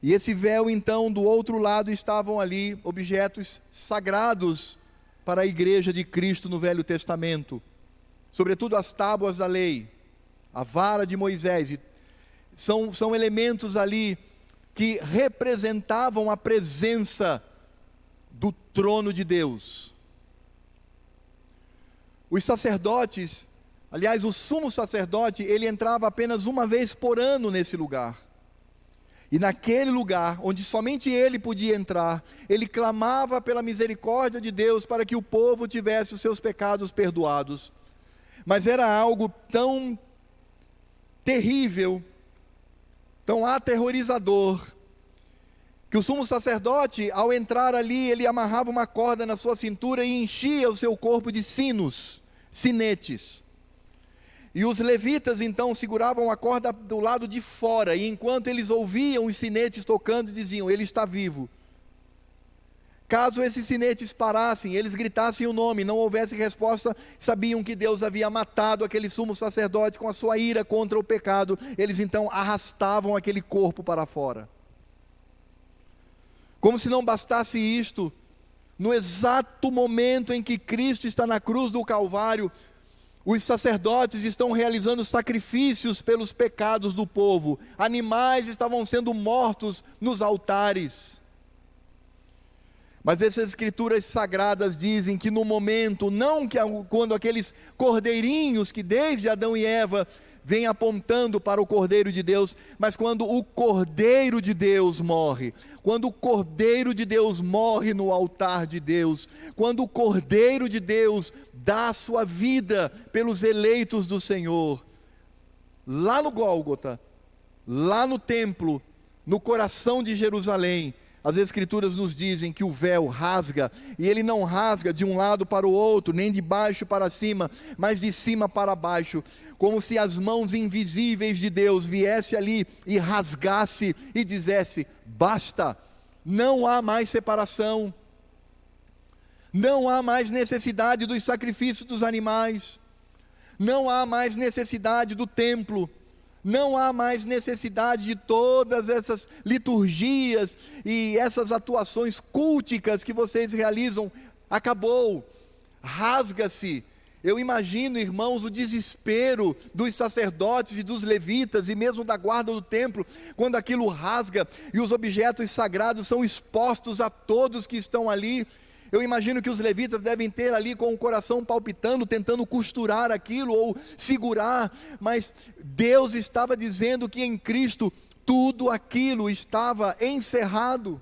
e esse véu então do outro lado estavam ali objetos sagrados para a igreja de Cristo no Velho Testamento, sobretudo as tábuas da lei, a vara de Moisés, e são elementos ali que representavam a presença do trono de Deus. Os sacerdotes, aliás, o sumo sacerdote, ele entrava apenas uma vez por ano nesse lugar. E naquele lugar, onde somente ele podia entrar, ele clamava pela misericórdia de Deus para que o povo tivesse os seus pecados perdoados. Mas era algo tão terrível, tão aterrorizador, que o sumo sacerdote, ao entrar ali, ele amarrava uma corda na sua cintura e enchia o seu corpo de sinetes. E os levitas então seguravam a corda do lado de fora, e enquanto eles ouviam os sinetes tocando, diziam: ele está vivo. Caso esses sinetes parassem, eles gritassem o nome, não houvesse resposta, sabiam que Deus havia matado aquele sumo sacerdote com a sua ira contra o pecado. Eles então arrastavam aquele corpo para fora. Como se não bastasse isto, no exato momento em que Cristo está na cruz do Calvário, os sacerdotes estão realizando sacrifícios pelos pecados do povo. Animais estavam sendo mortos nos altares. Mas essas escrituras sagradas dizem que no momento, não que quando aqueles cordeirinhos que desde Adão e Eva vêm apontando para o Cordeiro de Deus, mas quando o Cordeiro de Deus morre, quando o Cordeiro de Deus morre no altar de Deus, quando o Cordeiro de Deus dá a sua vida pelos eleitos do Senhor, lá no Gólgota, lá no templo, no coração de Jerusalém, as Escrituras nos dizem que o véu rasga, e ele não rasga de um lado para o outro, nem de baixo para cima, mas de cima para baixo, como se as mãos invisíveis de Deus viessem ali e rasgasse e dissesse: basta, não há mais separação, não há mais necessidade dos sacrifícios dos animais, não há mais necessidade do templo, não há mais necessidade de todas essas liturgias e essas atuações culticas que vocês realizam. Acabou, rasga-se. Eu imagino, irmãos, o desespero dos sacerdotes e dos levitas e mesmo da guarda do templo, quando aquilo rasga e os objetos sagrados são expostos a todos que estão ali. Eu imagino que os levitas devem ter ali com o coração palpitando, tentando costurar aquilo ou segurar, mas Deus estava dizendo que em Cristo tudo aquilo estava encerrado.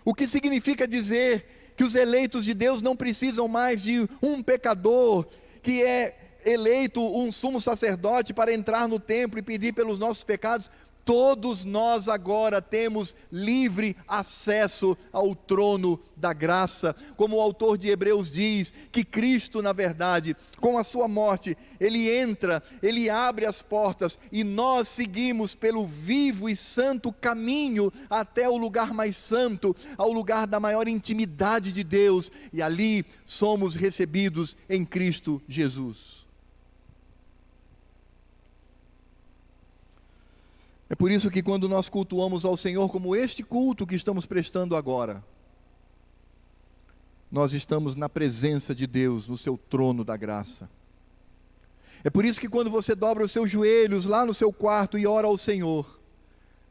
O que significa dizer que os eleitos de Deus não precisam mais de um pecador que é eleito um sumo sacerdote para entrar no templo e pedir pelos nossos pecados. Todos nós agora temos livre acesso ao trono da graça, como o autor de Hebreus diz, que Cristo, na verdade, com a sua morte, ele entra, ele abre as portas, e nós seguimos pelo vivo e santo caminho até o lugar mais santo, ao lugar da maior intimidade de Deus, e ali somos recebidos em Cristo Jesus. É por isso que quando nós cultuamos ao Senhor como este culto que estamos prestando agora, nós estamos na presença de Deus, no seu trono da graça. É por isso que quando você dobra os seus joelhos lá no seu quarto e ora ao Senhor,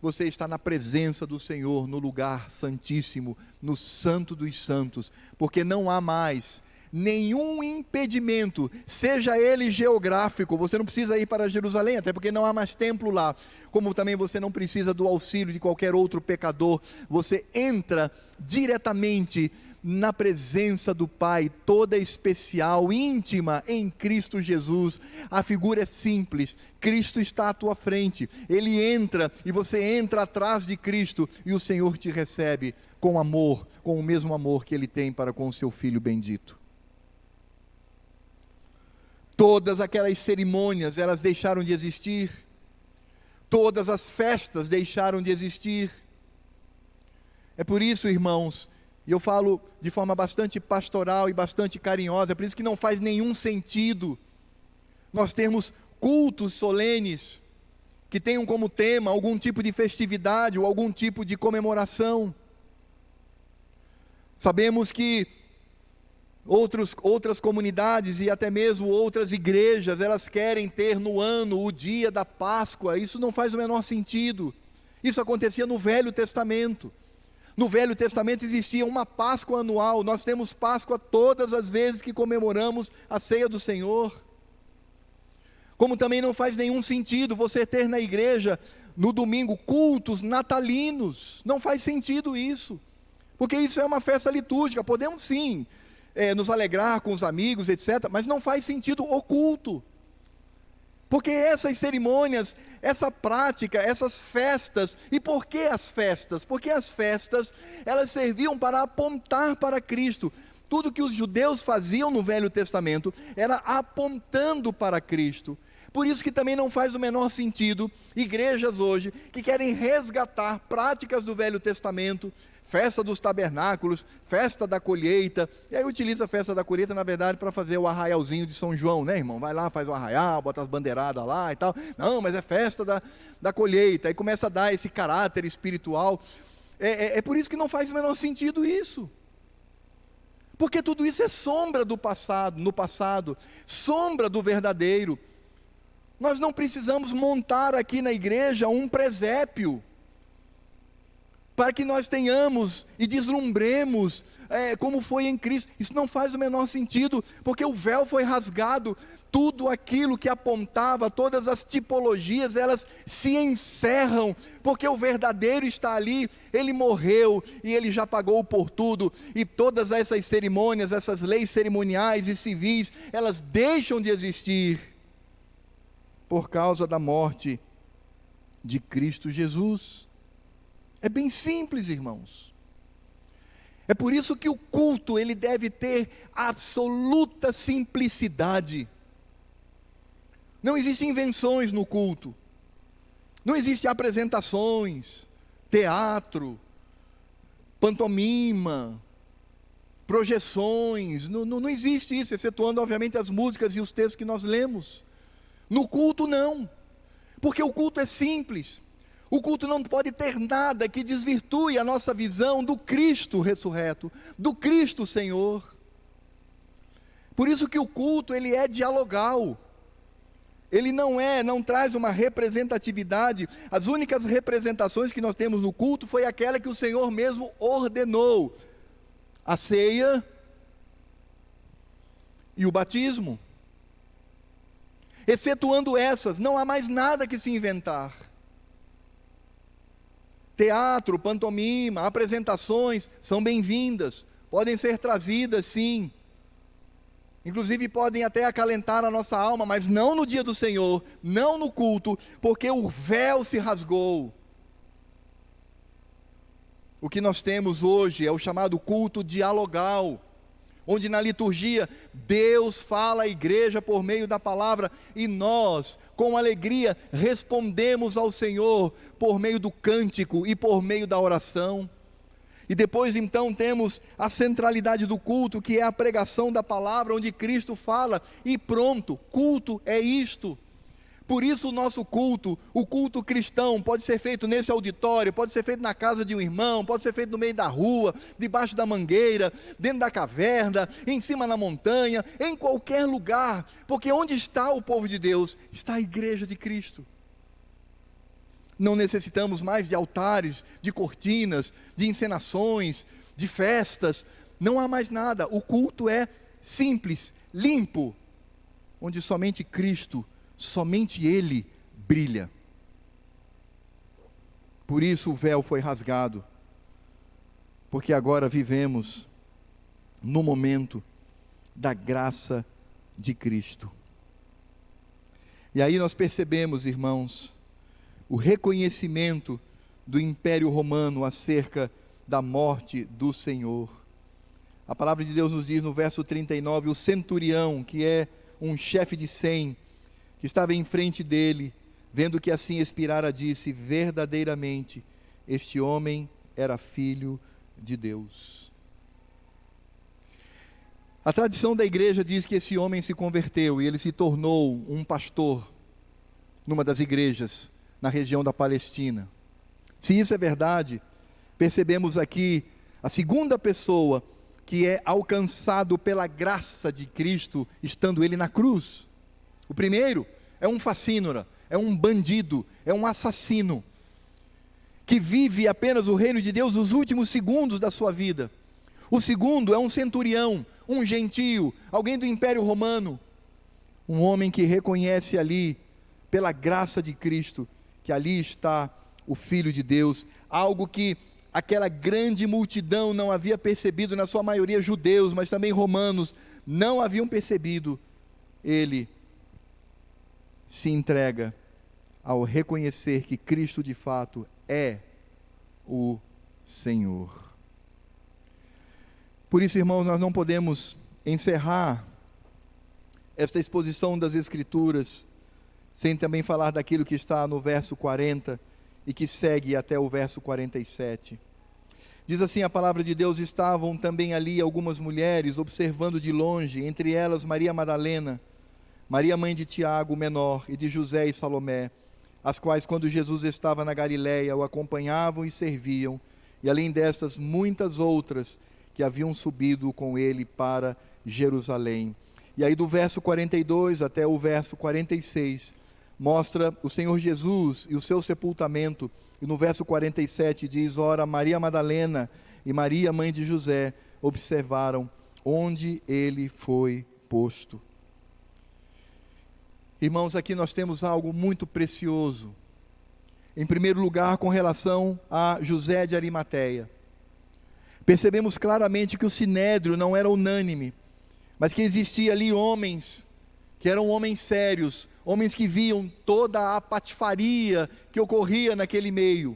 você está na presença do Senhor, no lugar santíssimo, no santo dos santos, porque não há mais nenhum impedimento, seja ele geográfico. Você não precisa ir para Jerusalém, até porque não há mais templo lá, como também você não precisa do auxílio de qualquer outro pecador. Você entra diretamente na presença do Pai, toda especial, íntima em Cristo Jesus. A figura é simples, Cristo está à tua frente, Ele entra e você entra atrás de Cristo, e o Senhor te recebe com amor, com o mesmo amor que Ele tem para com o seu Filho bendito. Todas aquelas cerimônias, elas deixaram de existir. Todas as festas deixaram de existir. É por isso, irmãos, e eu falo de forma bastante pastoral e bastante carinhosa, é por isso que não faz nenhum sentido nós termos cultos solenes que tenham como tema algum tipo de festividade ou algum tipo de comemoração. Sabemos que outras comunidades e até mesmo outras igrejas, elas querem ter no ano o dia da Páscoa. Isso não faz o menor sentido. Isso acontecia no Velho Testamento. No Velho Testamento existia uma Páscoa anual. Nós temos Páscoa todas as vezes que comemoramos a ceia do Senhor. Como também não faz nenhum sentido você ter na igreja, no domingo, cultos natalinos. Não faz sentido isso, porque isso é uma festa litúrgica. Podemos sim nos alegrar com os amigos, etc., mas não faz sentido o culto, porque essas cerimônias, essa prática, essas festas. E por que as festas? Porque as festas, elas serviam para apontar para Cristo. Tudo que os judeus faziam no Velho Testamento era apontando para Cristo. Por isso que também não faz o menor sentido igrejas hoje que querem resgatar práticas do Velho Testamento, festa dos tabernáculos, festa da colheita. E aí utiliza a festa da colheita, na verdade, para fazer o arraialzinho de São João, né, irmão? Vai lá, faz o arraial, bota as bandeiradas lá e tal. Não, mas é festa da colheita. Aí começa a dar esse caráter espiritual. É por isso que não faz o menor sentido isso. Porque tudo isso é sombra do passado, no passado, sombra do verdadeiro. Nós não precisamos montar aqui na igreja um presépio, para que nós tenhamos e deslumbremos como foi em Cristo. Isso não faz o menor sentido, porque o véu foi rasgado. Tudo aquilo que apontava, todas as tipologias, elas se encerram, porque o verdadeiro está ali. Ele morreu e ele já pagou por tudo. E todas essas cerimônias, essas leis cerimoniais e civis, elas deixam de existir por causa da morte de Cristo Jesus. É bem simples, irmãos. É por isso que o culto, ele deve ter absoluta simplicidade. Não existem invenções no culto. Não existem apresentações, teatro, pantomima, projeções. Não existe isso, excetuando, obviamente, as músicas e os textos que nós lemos. No culto, não. Porque o culto é simples. O culto não pode ter nada que desvirtue a nossa visão do Cristo ressurreto, do Cristo Senhor. Por isso que o culto, ele é dialogal. Ele não traz uma representatividade. As únicas representações que nós temos no culto foi aquela que o Senhor mesmo ordenou: a ceia e o batismo. Excetuando essas, não há mais nada que se inventar. Teatro, pantomima, apresentações são bem-vindas, podem ser trazidas sim, inclusive podem até acalentar a nossa alma, mas não no dia do Senhor, não no culto, porque o véu se rasgou. O que nós temos hoje é o chamado culto dialogal, onde na liturgia Deus fala à igreja por meio da palavra, e nós, com alegria, respondemos ao Senhor por meio do cântico e por meio da oração. E depois então temos a centralidade do culto, que é a pregação da palavra, onde Cristo fala, e pronto, culto é isto. Por isso o nosso culto, o culto cristão, pode ser feito nesse auditório, pode ser feito na casa de um irmão, pode ser feito no meio da rua, debaixo da mangueira, dentro da caverna, em cima na montanha, em qualquer lugar, porque onde está o povo de Deus? Está a igreja de Cristo. Não necessitamos mais de altares, de cortinas, de encenações, de festas, não há mais nada. O culto é simples, limpo, onde somente Cristo, somente Ele brilha. Por isso o véu foi rasgado, porque agora vivemos no momento da graça de Cristo. E aí nós percebemos, irmãos, o reconhecimento do Império Romano acerca da morte do Senhor. A palavra de Deus nos diz no verso 39, o centurião, que é um chefe de 100, que estava em frente dele, Vendo que assim expirara, disse: verdadeiramente, este homem era filho de Deus. A tradição da igreja diz que esse homem se converteu e ele se tornou um pastor numa das igrejas na região da Palestina. Se isso é verdade, percebemos aqui a segunda pessoa que é alcançado pela graça de Cristo, estando ele na cruz. O primeiro é um facínora, é um bandido, é um assassino, que vive apenas o reino de Deus os últimos segundos da sua vida. O segundo é um centurião, um gentio, alguém do Império Romano, um homem que reconhece ali, pela graça de Cristo, que ali está o Filho de Deus, algo que aquela grande multidão não havia percebido, na sua maioria judeus, mas também romanos, não haviam percebido. Ele se entrega ao reconhecer que Cristo de fato é o Senhor. Por isso, irmãos, nós não podemos encerrar esta exposição das Escrituras sem também falar daquilo que está no verso 40 e que segue até o verso 47. Diz assim a palavra de Deus: estavam também ali algumas mulheres observando de longe, entre elas Maria Madalena, Maria mãe de Tiago, o menor, e de José e Salomé, as quais, quando Jesus estava na Galiléia, o acompanhavam e serviam, e além destas, muitas outras que haviam subido com ele para Jerusalém. E aí do verso 42 até o verso 46, mostra o Senhor Jesus e o seu sepultamento, e no verso 47 diz: ora, Maria Madalena e Maria mãe de José observaram onde ele foi posto. Irmãos, aqui nós temos algo muito precioso. Em primeiro lugar, com relação a José de Arimateia. Percebemos claramente que o sinédrio não era unânime, mas que existia ali homens, que eram homens sérios, homens que viam toda a patifaria que ocorria naquele meio,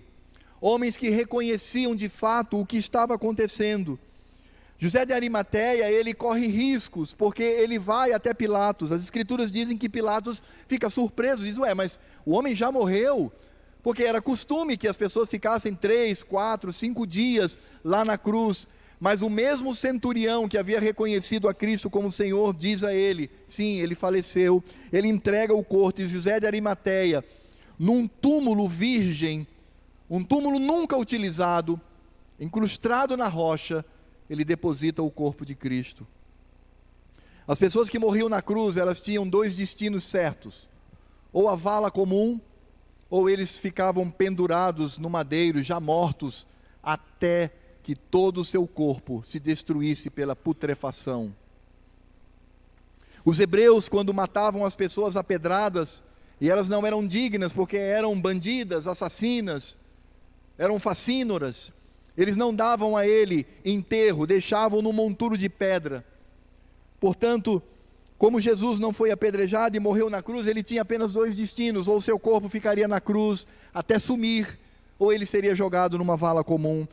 homens que reconheciam de fato o que estava acontecendo. José de Arimateia, ele corre riscos, porque ele vai até Pilatos. As Escrituras dizem que Pilatos fica surpreso, diz: ué, mas o homem já morreu? Porque era costume que as pessoas ficassem 3, 4, 5 dias lá na cruz. Mas o mesmo centurião que havia reconhecido a Cristo como Senhor, diz a ele: sim, ele faleceu. Ele entrega o corpo, e José de Arimateia, num túmulo virgem, um túmulo nunca utilizado, incrustado na rocha, ele deposita o corpo de Cristo. As pessoas que morriam na cruz, elas tinham 2 destinos certos: ou a vala comum, ou eles ficavam pendurados no madeiro, já mortos, até que todo o seu corpo se destruísse pela putrefação. Os hebreus, quando matavam as pessoas a pedradas, e elas não eram dignas, porque eram bandidas, assassinas, eram facínoras, eles não davam a ele enterro, deixavam no monturo de pedra. Portanto, como Jesus não foi apedrejado e morreu na cruz, ele tinha apenas 2 destinos: ou seu corpo ficaria na cruz até sumir, ou ele seria jogado numa vala comum.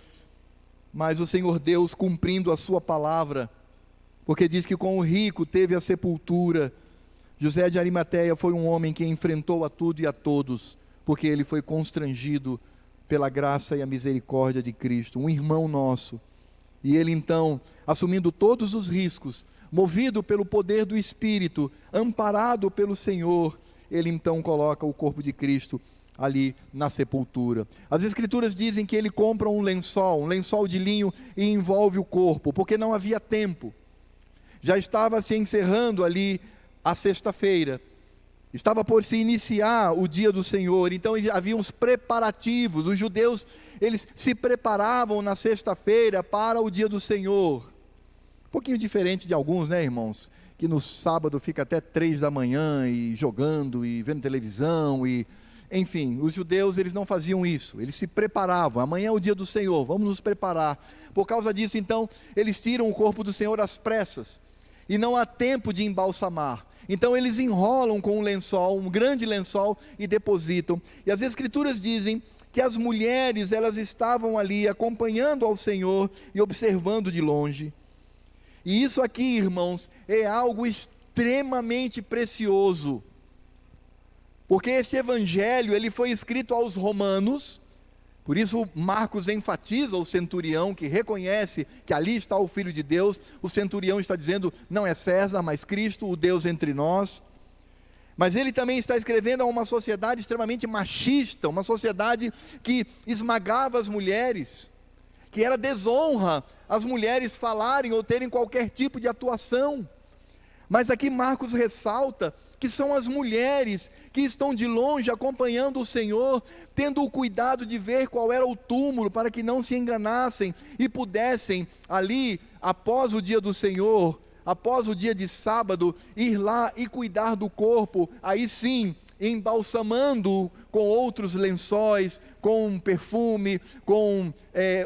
Mas o Senhor Deus, cumprindo a sua palavra, porque diz que com o rico teve a sepultura, José de Arimateia foi um homem que enfrentou a tudo e a todos, porque ele foi constrangido pela graça e a misericórdia de Cristo, um irmão nosso. E ele então, assumindo todos os riscos, movido pelo poder do Espírito, amparado pelo Senhor, ele então coloca o corpo de Cristo ali na sepultura. As Escrituras dizem que ele compra um lençol de linho, e envolve o corpo, porque não havia tempo. Já estava se encerrando ali a sexta-feira, estava por se iniciar o dia do Senhor, então havia uns preparativos. Os judeus, eles se preparavam na sexta-feira para o dia do Senhor. Um pouquinho diferente de alguns, né, irmãos, que no sábado fica até 3 da manhã e jogando e vendo televisão e... Enfim, os judeus, eles não faziam isso, eles se preparavam. Amanhã é o dia do Senhor, vamos nos preparar. Por causa disso, então, eles tiram o corpo do Senhor às pressas, e não há tempo de embalsamar. Então eles enrolam com um lençol, um grande lençol, e depositam. E as Escrituras dizem que as mulheres, elas estavam ali acompanhando ao Senhor e observando de longe. E isso aqui, irmãos, é algo extremamente precioso. porque esse evangelho ele foi escrito aos romanos. Por isso Marcos enfatiza o centurião que reconhece que ali está o Filho de Deus. O centurião está dizendo, não é César, mas Cristo, o Deus entre nós. Mas ele também está escrevendo a uma sociedade extremamente machista, uma sociedade que esmagava as mulheres, que era desonra as mulheres falarem ou terem qualquer tipo de atuação. Mas aqui Marcos ressalta que são as mulheres que estão de longe acompanhando o Senhor, tendo o cuidado de ver qual era o túmulo, para que não se enganassem e pudessem ali, após o dia do Senhor, após o dia de sábado, ir lá e cuidar do corpo, aí sim, embalsamando com outros lençóis, com perfume, com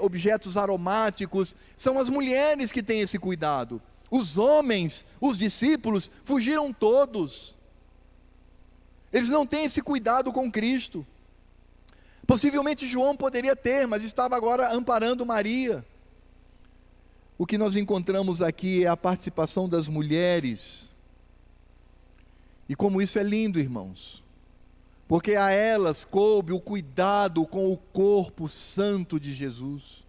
objetos aromáticos. São as mulheres que têm esse cuidado. Os homens, os discípulos, fugiram todos. Eles não têm esse cuidado com Cristo. Possivelmente João poderia ter, mas estava agora amparando Maria. O que nós encontramos aqui é a participação das mulheres. E como isso é lindo, irmãos. Porque a elas coube o cuidado com o corpo santo de Jesus.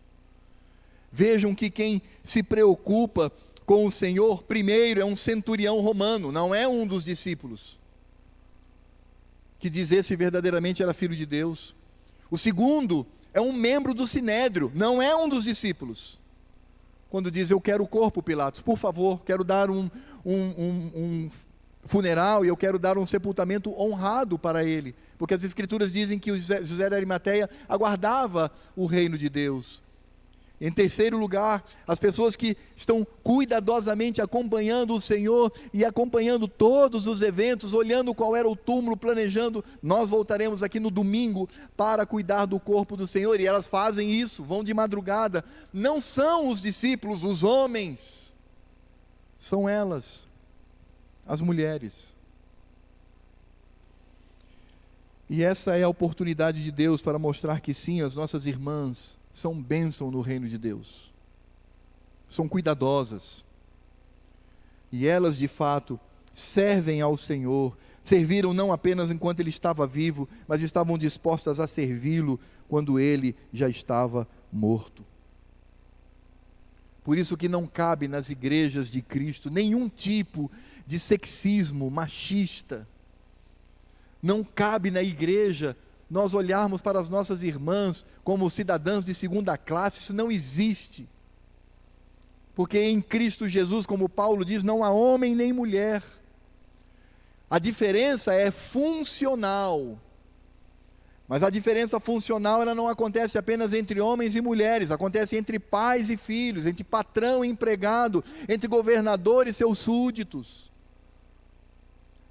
Vejam que quem se preocupa com o Senhor, primeiro é um centurião romano, não é um dos discípulos, que dizer se verdadeiramente era filho de Deus. O segundo é um membro do Sinédrio, não é um dos discípulos. Quando diz, eu quero o corpo, Pilatos, por favor, quero dar um funeral e eu quero dar um sepultamento honrado para ele, porque as Escrituras dizem que José de Arimateia aguardava o reino de Deus. Em terceiro lugar, as pessoas que estão cuidadosamente acompanhando o Senhor e acompanhando todos os eventos, olhando qual era o túmulo, planejando, nós voltaremos aqui no domingo para cuidar do corpo do Senhor, e elas fazem isso, vão de madrugada. Não são os discípulos, os homens, são elas, as mulheres. E essa é a oportunidade de Deus para mostrar que sim, as nossas irmãs são bênção no reino de Deus, são cuidadosas, e elas de fato servem ao Senhor, serviram não apenas enquanto Ele estava vivo, mas estavam dispostas a servi-lo quando Ele já estava morto. Por isso que não cabe nas igrejas de Cristo nenhum tipo de sexismo machista. Não cabe na igreja nós olharmos para as nossas irmãs como cidadãs de segunda classe. Isso não existe, porque em Cristo Jesus, como Paulo diz, não há homem nem mulher. A diferença é funcional, mas a diferença funcional ela não acontece apenas entre homens e mulheres, acontece entre pais e filhos, entre patrão e empregado, entre governador e seus súditos.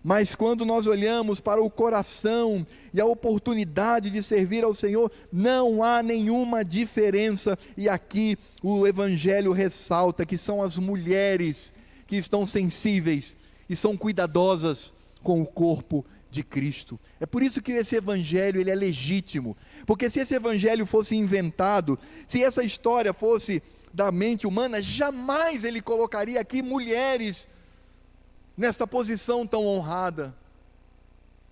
Mas quando nós olhamos para o coração e a oportunidade de servir ao Senhor, não há nenhuma diferença. E aqui o Evangelho ressalta que são as mulheres que estão sensíveis e são cuidadosas com o corpo de Cristo. É por isso que esse Evangelho ele é legítimo. Porque se esse Evangelho fosse inventado, se essa história fosse da mente humana, jamais ele colocaria aqui mulheres nessa posição tão honrada,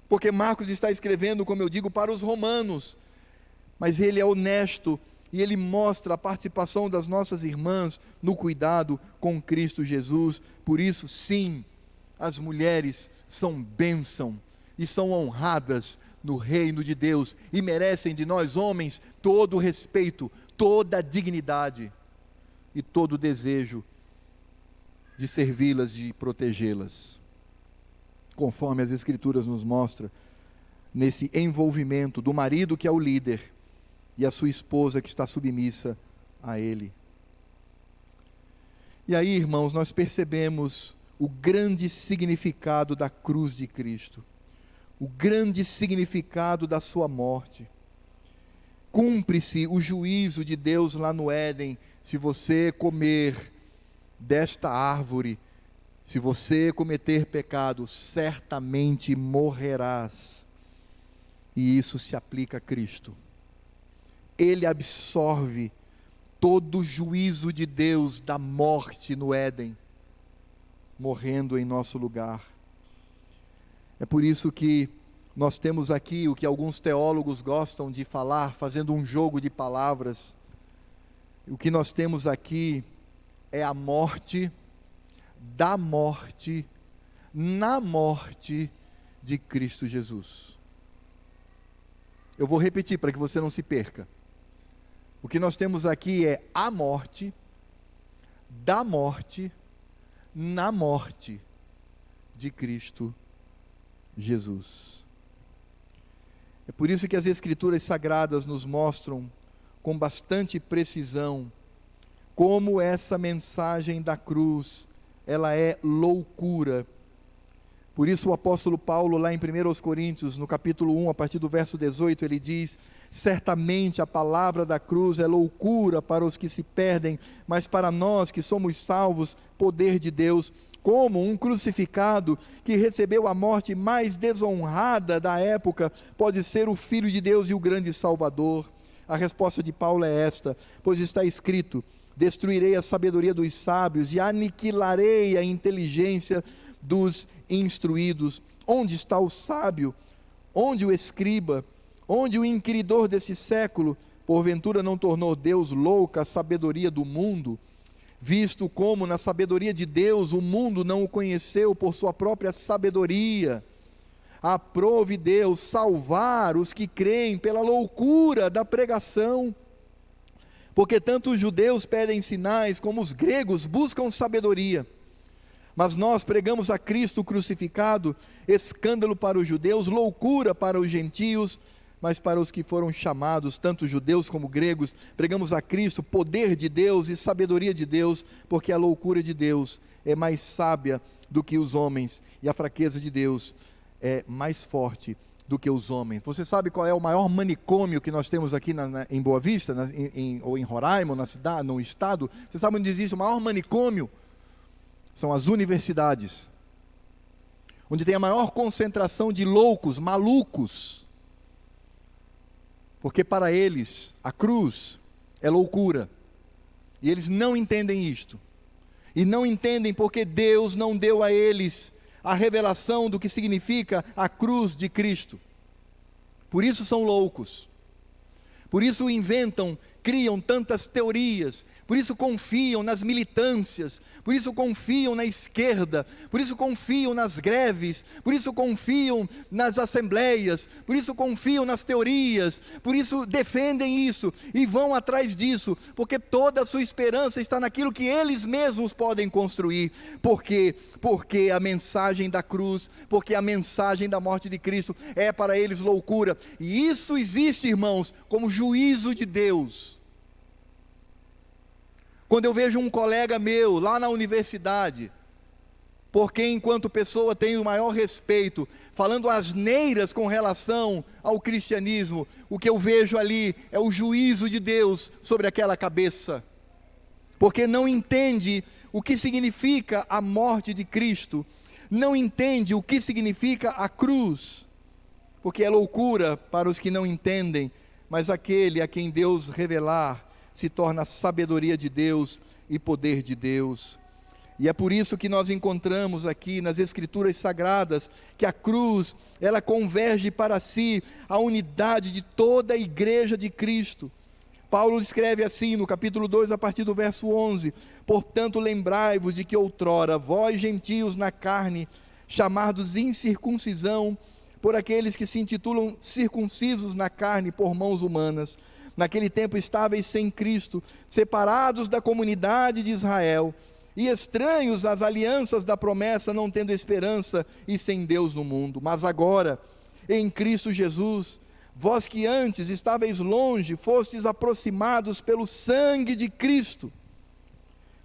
porque Marcos está escrevendo, como eu digo, para os romanos, mas ele é honesto, e ele mostra a participação das nossas irmãs no cuidado com Cristo Jesus. Por isso, sim, as mulheres são bênção, e são honradas no reino de Deus, e merecem de nós homens todo o respeito, toda a dignidade, e todo o desejo de servi-las, de protegê-las, conforme as Escrituras nos mostram, nesse envolvimento do marido que é o líder, e a sua esposa que está submissa a ele. E aí, irmãos, nós percebemos o grande significado da cruz de Cristo, o grande significado da sua morte. Cumpre-se o juízo de Deus lá no Éden: se você comer desta árvore, se você cometer pecado, certamente morrerás. E isso se aplica a Cristo. Ele absorve todo o juízo de Deus da morte no Éden, morrendo em nosso lugar. É por isso que Nós temos aqui o que alguns teólogos gostam de falar, fazendo um jogo de palavras. O que nós temos aqui é a morte, da morte, na morte de Cristo Jesus. Eu vou repetir para que você não se perca. O que nós temos aqui é a morte, da morte, na morte de Cristo Jesus. É por isso que as Escrituras Sagradas nos mostram com bastante precisão como essa mensagem da cruz, ela é loucura. Por isso o apóstolo Paulo, lá em 1 Coríntios, no capítulo 1, a partir do verso 18, ele diz: certamente a palavra da cruz é loucura para os que se perdem, mas para nós que somos salvos, poder de Deus. Como um crucificado que recebeu a morte mais desonrada da época pode ser o Filho de Deus e o grande Salvador? A resposta de Paulo é esta: pois está escrito: destruirei a sabedoria dos sábios e aniquilarei a inteligência dos instruídos. Onde está o sábio? Onde o escriba? Onde o inquiridor desse século? Porventura não tornou Deus louca a sabedoria do mundo? Visto como na sabedoria de Deus o mundo não o conheceu por sua própria sabedoria, aprove Deus salvar os que creem pela loucura da pregação. Porque tanto os judeus pedem sinais, como os gregos buscam sabedoria. Mas nós pregamos a Cristo crucificado, escândalo para os judeus, loucura para os gentios, mas para os que foram chamados, tanto judeus como gregos, pregamos a Cristo, poder de Deus e sabedoria de Deus, porque a loucura de Deus é mais sábia do que os homens, e a fraqueza de Deus é mais forte do que os homens. Você sabe qual é o maior manicômio que nós temos aqui em Boa Vista, ou em Roraima, na cidade, no estado? Você sabe onde existe o maior manicômio? São as universidades, onde tem a maior concentração de loucos, malucos, porque para eles a cruz é loucura, e eles não entendem isto, e não entendem porque Deus não deu a eles a revelação do que significa a cruz de Cristo. Por isso são loucos, por isso inventam, criam tantas teorias, por isso confiam nas militâncias, por isso confiam na esquerda, por isso confiam nas greves, por isso confiam nas assembleias, por isso confiam nas teorias, por isso defendem isso e vão atrás disso, porque toda a sua esperança está naquilo que eles mesmos podem construir. Por quê? Porque a mensagem da cruz, porque a mensagem da morte de Cristo é para eles loucura, e isso existe, irmãos, como juízo de Deus. Quando eu vejo um colega meu lá na universidade, por quem enquanto pessoa tenho o maior respeito, falando asneiras com relação ao cristianismo, o que eu vejo ali é o juízo de Deus sobre aquela cabeça, porque não entende o que significa a morte de Cristo, não entende o que significa a cruz, porque é loucura para os que não entendem, mas aquele a quem Deus revelar, se torna sabedoria de Deus e poder de Deus. E é por isso que nós encontramos aqui nas Escrituras Sagradas, que a cruz, ela converge para si a unidade de toda a igreja de Cristo. Paulo escreve assim no capítulo 2, a partir do verso 11: portanto lembrai-vos de que outrora, vós gentios na carne, chamados incircuncisão, por aqueles que se intitulam circuncisos na carne por mãos humanas, naquele tempo estáveis sem Cristo, separados da comunidade de Israel, e estranhos às alianças da promessa, não tendo esperança e sem Deus no mundo. Mas agora, em Cristo Jesus, vós que antes estáveis longe, fostes aproximados pelo sangue de Cristo,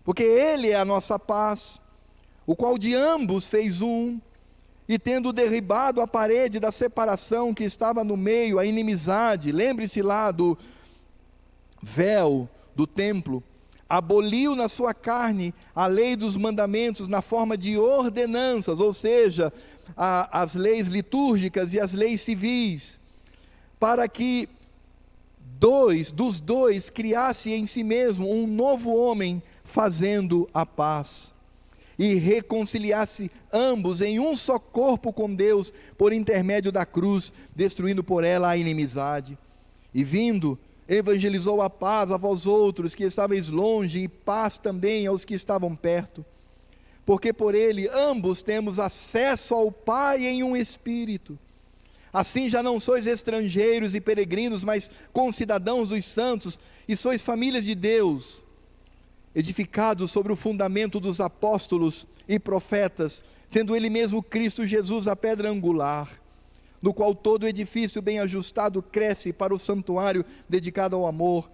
porque Ele é a nossa paz, o qual de ambos fez um, e tendo derribado a parede da separação que estava no meio, a inimizade, lembre-se lá do véu do templo, aboliu na sua carne a lei dos mandamentos na forma de ordenanças, ou seja, as leis litúrgicas e as leis civis, para que dos dois criasse em si mesmo um novo homem, fazendo a paz, e reconciliasse ambos em um só corpo com Deus, por intermédio da cruz, destruindo por ela a inimizade. E vindo, evangelizou a paz a vós outros que estáveis longe, e paz também aos que estavam perto. Porque por ele ambos temos acesso ao Pai em um Espírito. Assim já não sois estrangeiros e peregrinos, mas concidadãos dos santos, e sois famílias de Deus, edificados sobre o fundamento dos apóstolos e profetas, sendo ele mesmo Cristo Jesus a pedra angular, no qual todo o edifício bem ajustado cresce para o santuário dedicado ao amor,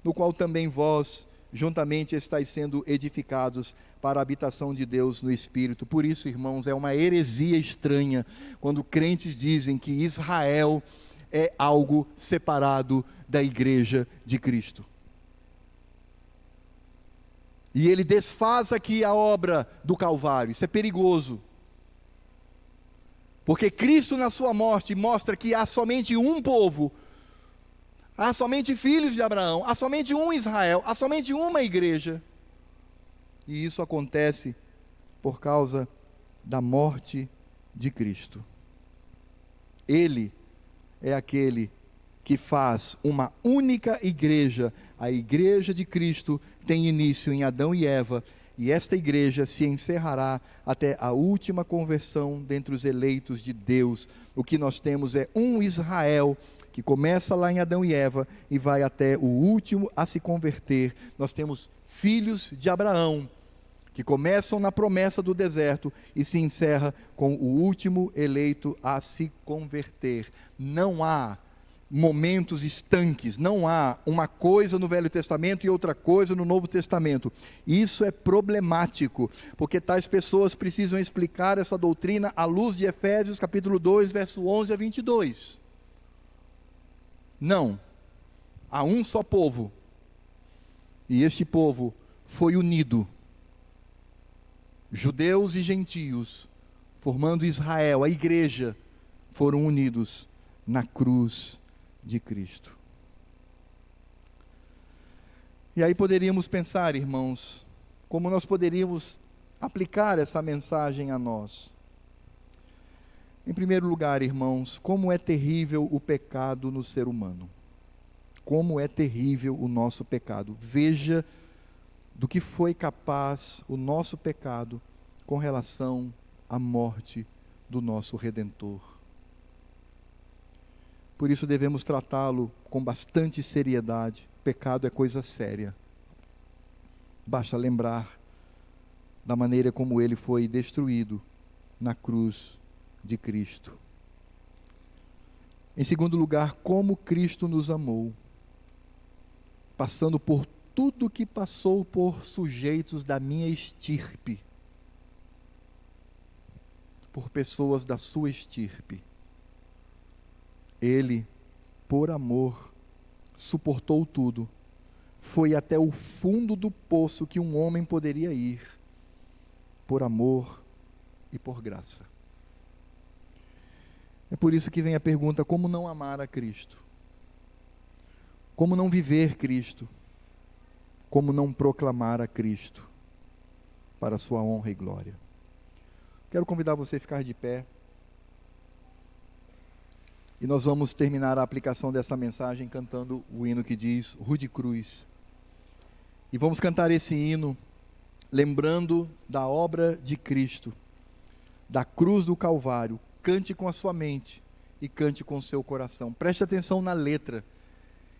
no qual também vós juntamente estáis sendo edificados para a habitação de Deus no Espírito. Por isso, irmãos, é uma heresia estranha quando crentes dizem que Israel é algo separado da igreja de Cristo. E ele desfaz aqui a obra do Calvário. Isso é perigoso. Porque Cristo na sua morte mostra que há somente um povo, há somente filhos de Abraão, há somente um Israel, há somente uma igreja. E isso acontece por causa da morte de Cristo. Ele é aquele que faz uma única igreja. A igreja de Cristo tem início em Adão e Eva, e esta igreja se encerrará até a última conversão dentre os eleitos de Deus. O que nós temos é um Israel que começa lá em Adão e Eva e vai até o último a se converter. Nós temos filhos de Abraão, que começam na promessa do deserto e se encerra com o último eleito a se converter. Não há momentos estanques, não há uma coisa no Velho Testamento e outra coisa no Novo Testamento. Isso é problemático, porque tais pessoas precisam explicar essa doutrina à luz de Efésios capítulo 2, verso 11 a 22. Não, há um só povo, e este povo foi unido, judeus e gentios, formando Israel, a igreja, foram unidos na cruz de Cristo. E aí poderíamos pensar, irmãos, como nós poderíamos aplicar essa mensagem a nós. Em primeiro lugar, irmãos, como é terrível o pecado no ser humano. Como é terrível o nosso pecado. Veja do que foi capaz o nosso pecado com relação à morte do nosso Redentor. Por isso devemos tratá-lo com bastante seriedade. Pecado é coisa séria. Basta lembrar da maneira como ele foi destruído na cruz de Cristo. Em segundo lugar, como Cristo nos amou, passando por tudo que passou por sujeitos da minha estirpe, por pessoas da sua estirpe. Ele, por amor, suportou tudo, foi até o fundo do poço que um homem poderia ir, por amor e por graça. É por isso que vem a pergunta: como não amar a Cristo? Como não viver Cristo? Como não proclamar a Cristo para a sua honra e glória? Quero convidar você a ficar de pé. E nós vamos terminar a aplicação dessa mensagem cantando o hino que diz Rude Cruz. E vamos cantar esse hino lembrando da obra de Cristo, da cruz do Calvário. Cante com a sua mente e cante com o seu coração. Preste atenção na letra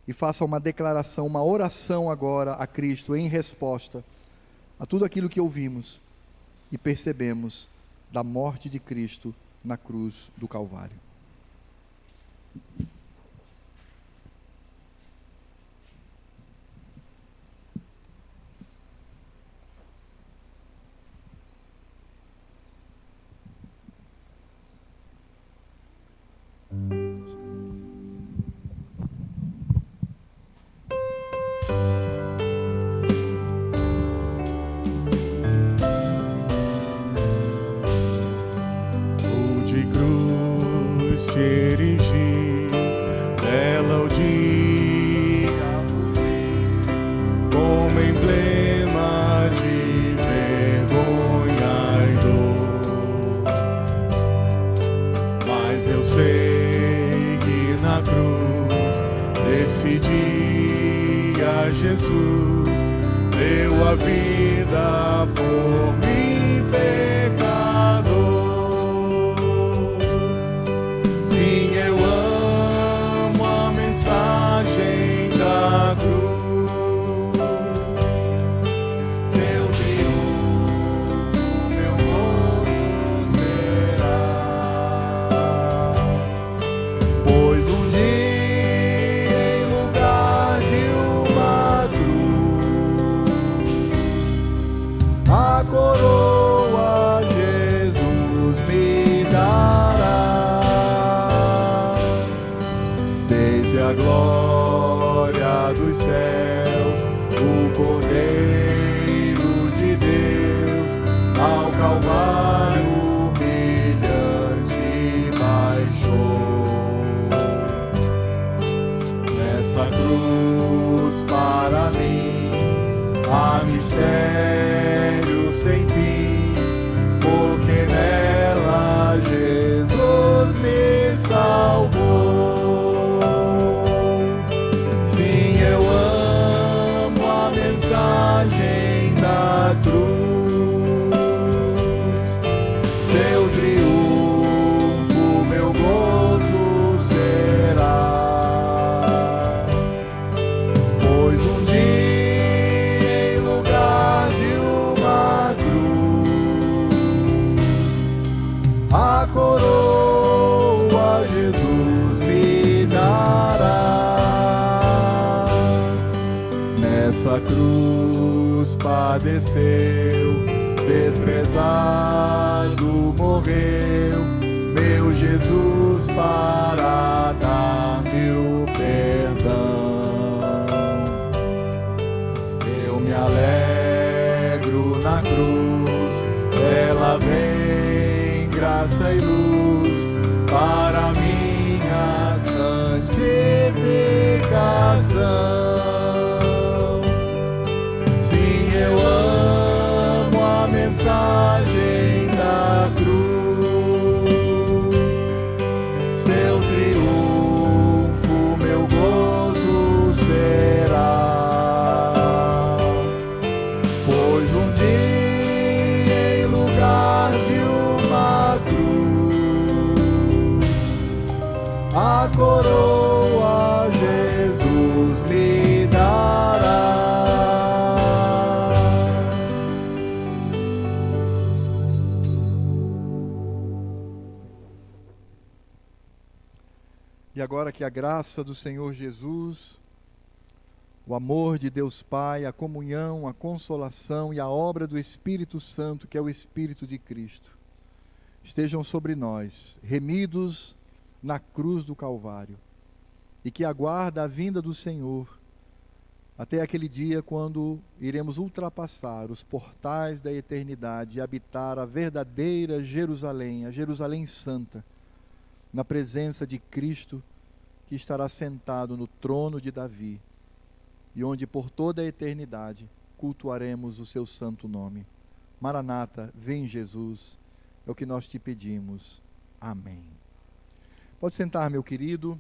e faça uma declaração, uma oração agora a Cristo em resposta a tudo aquilo que ouvimos e percebemos da morte de Cristo na cruz do Calvário. De cruz se erigir, nela o dia fugir, como emblema de vergonha na cruz. Nesse dia Jesus deu a vida por mim, pecador. Sim, eu amo a mensagem da cruz. Seu triunfo, meu gozo será. Pois um dia, em lugar de uma cruz, a coroa Jesus me dará. Desde a glória dos céus, o Cordeiro de Deus ao Calvário humilhante baixou. Nessa cruz para mim há mistério sem fim, porque nela Jesus me salvou. Sim, eu amo a mensagem da cruz. Seu triunfo, meu gozo será. Pois um dia, em lugar de uma cruz, a coroa Jesus me dará. Nessa cruz padeceu, desprezado morreu, meu Jesus para dar-me o perdão. Eu me alegro na cruz, ela vem graça e luz para minha santificação. Sim, eu amo a mensagem da cruz. Seu triunfo, meu gozo será. Pois um dia, em lugar de uma cruz, a coroa Jesus me dará. E agora que a graça do Senhor Jesus, o amor de Deus Pai, a comunhão, a consolação e a obra do Espírito Santo, que é o Espírito de Cristo, estejam sobre nós, remidos na cruz do Calvário, e que aguarda a vinda do Senhor até aquele dia quando iremos ultrapassar os portais da eternidade e habitar a verdadeira Jerusalém, a Jerusalém Santa, na presença de Cristo, que estará sentado no trono de Davi, e onde por toda a eternidade cultuaremos o seu santo nome. Maranata, vem Jesus, é o que nós te pedimos. Amém. Pode sentar, meu querido.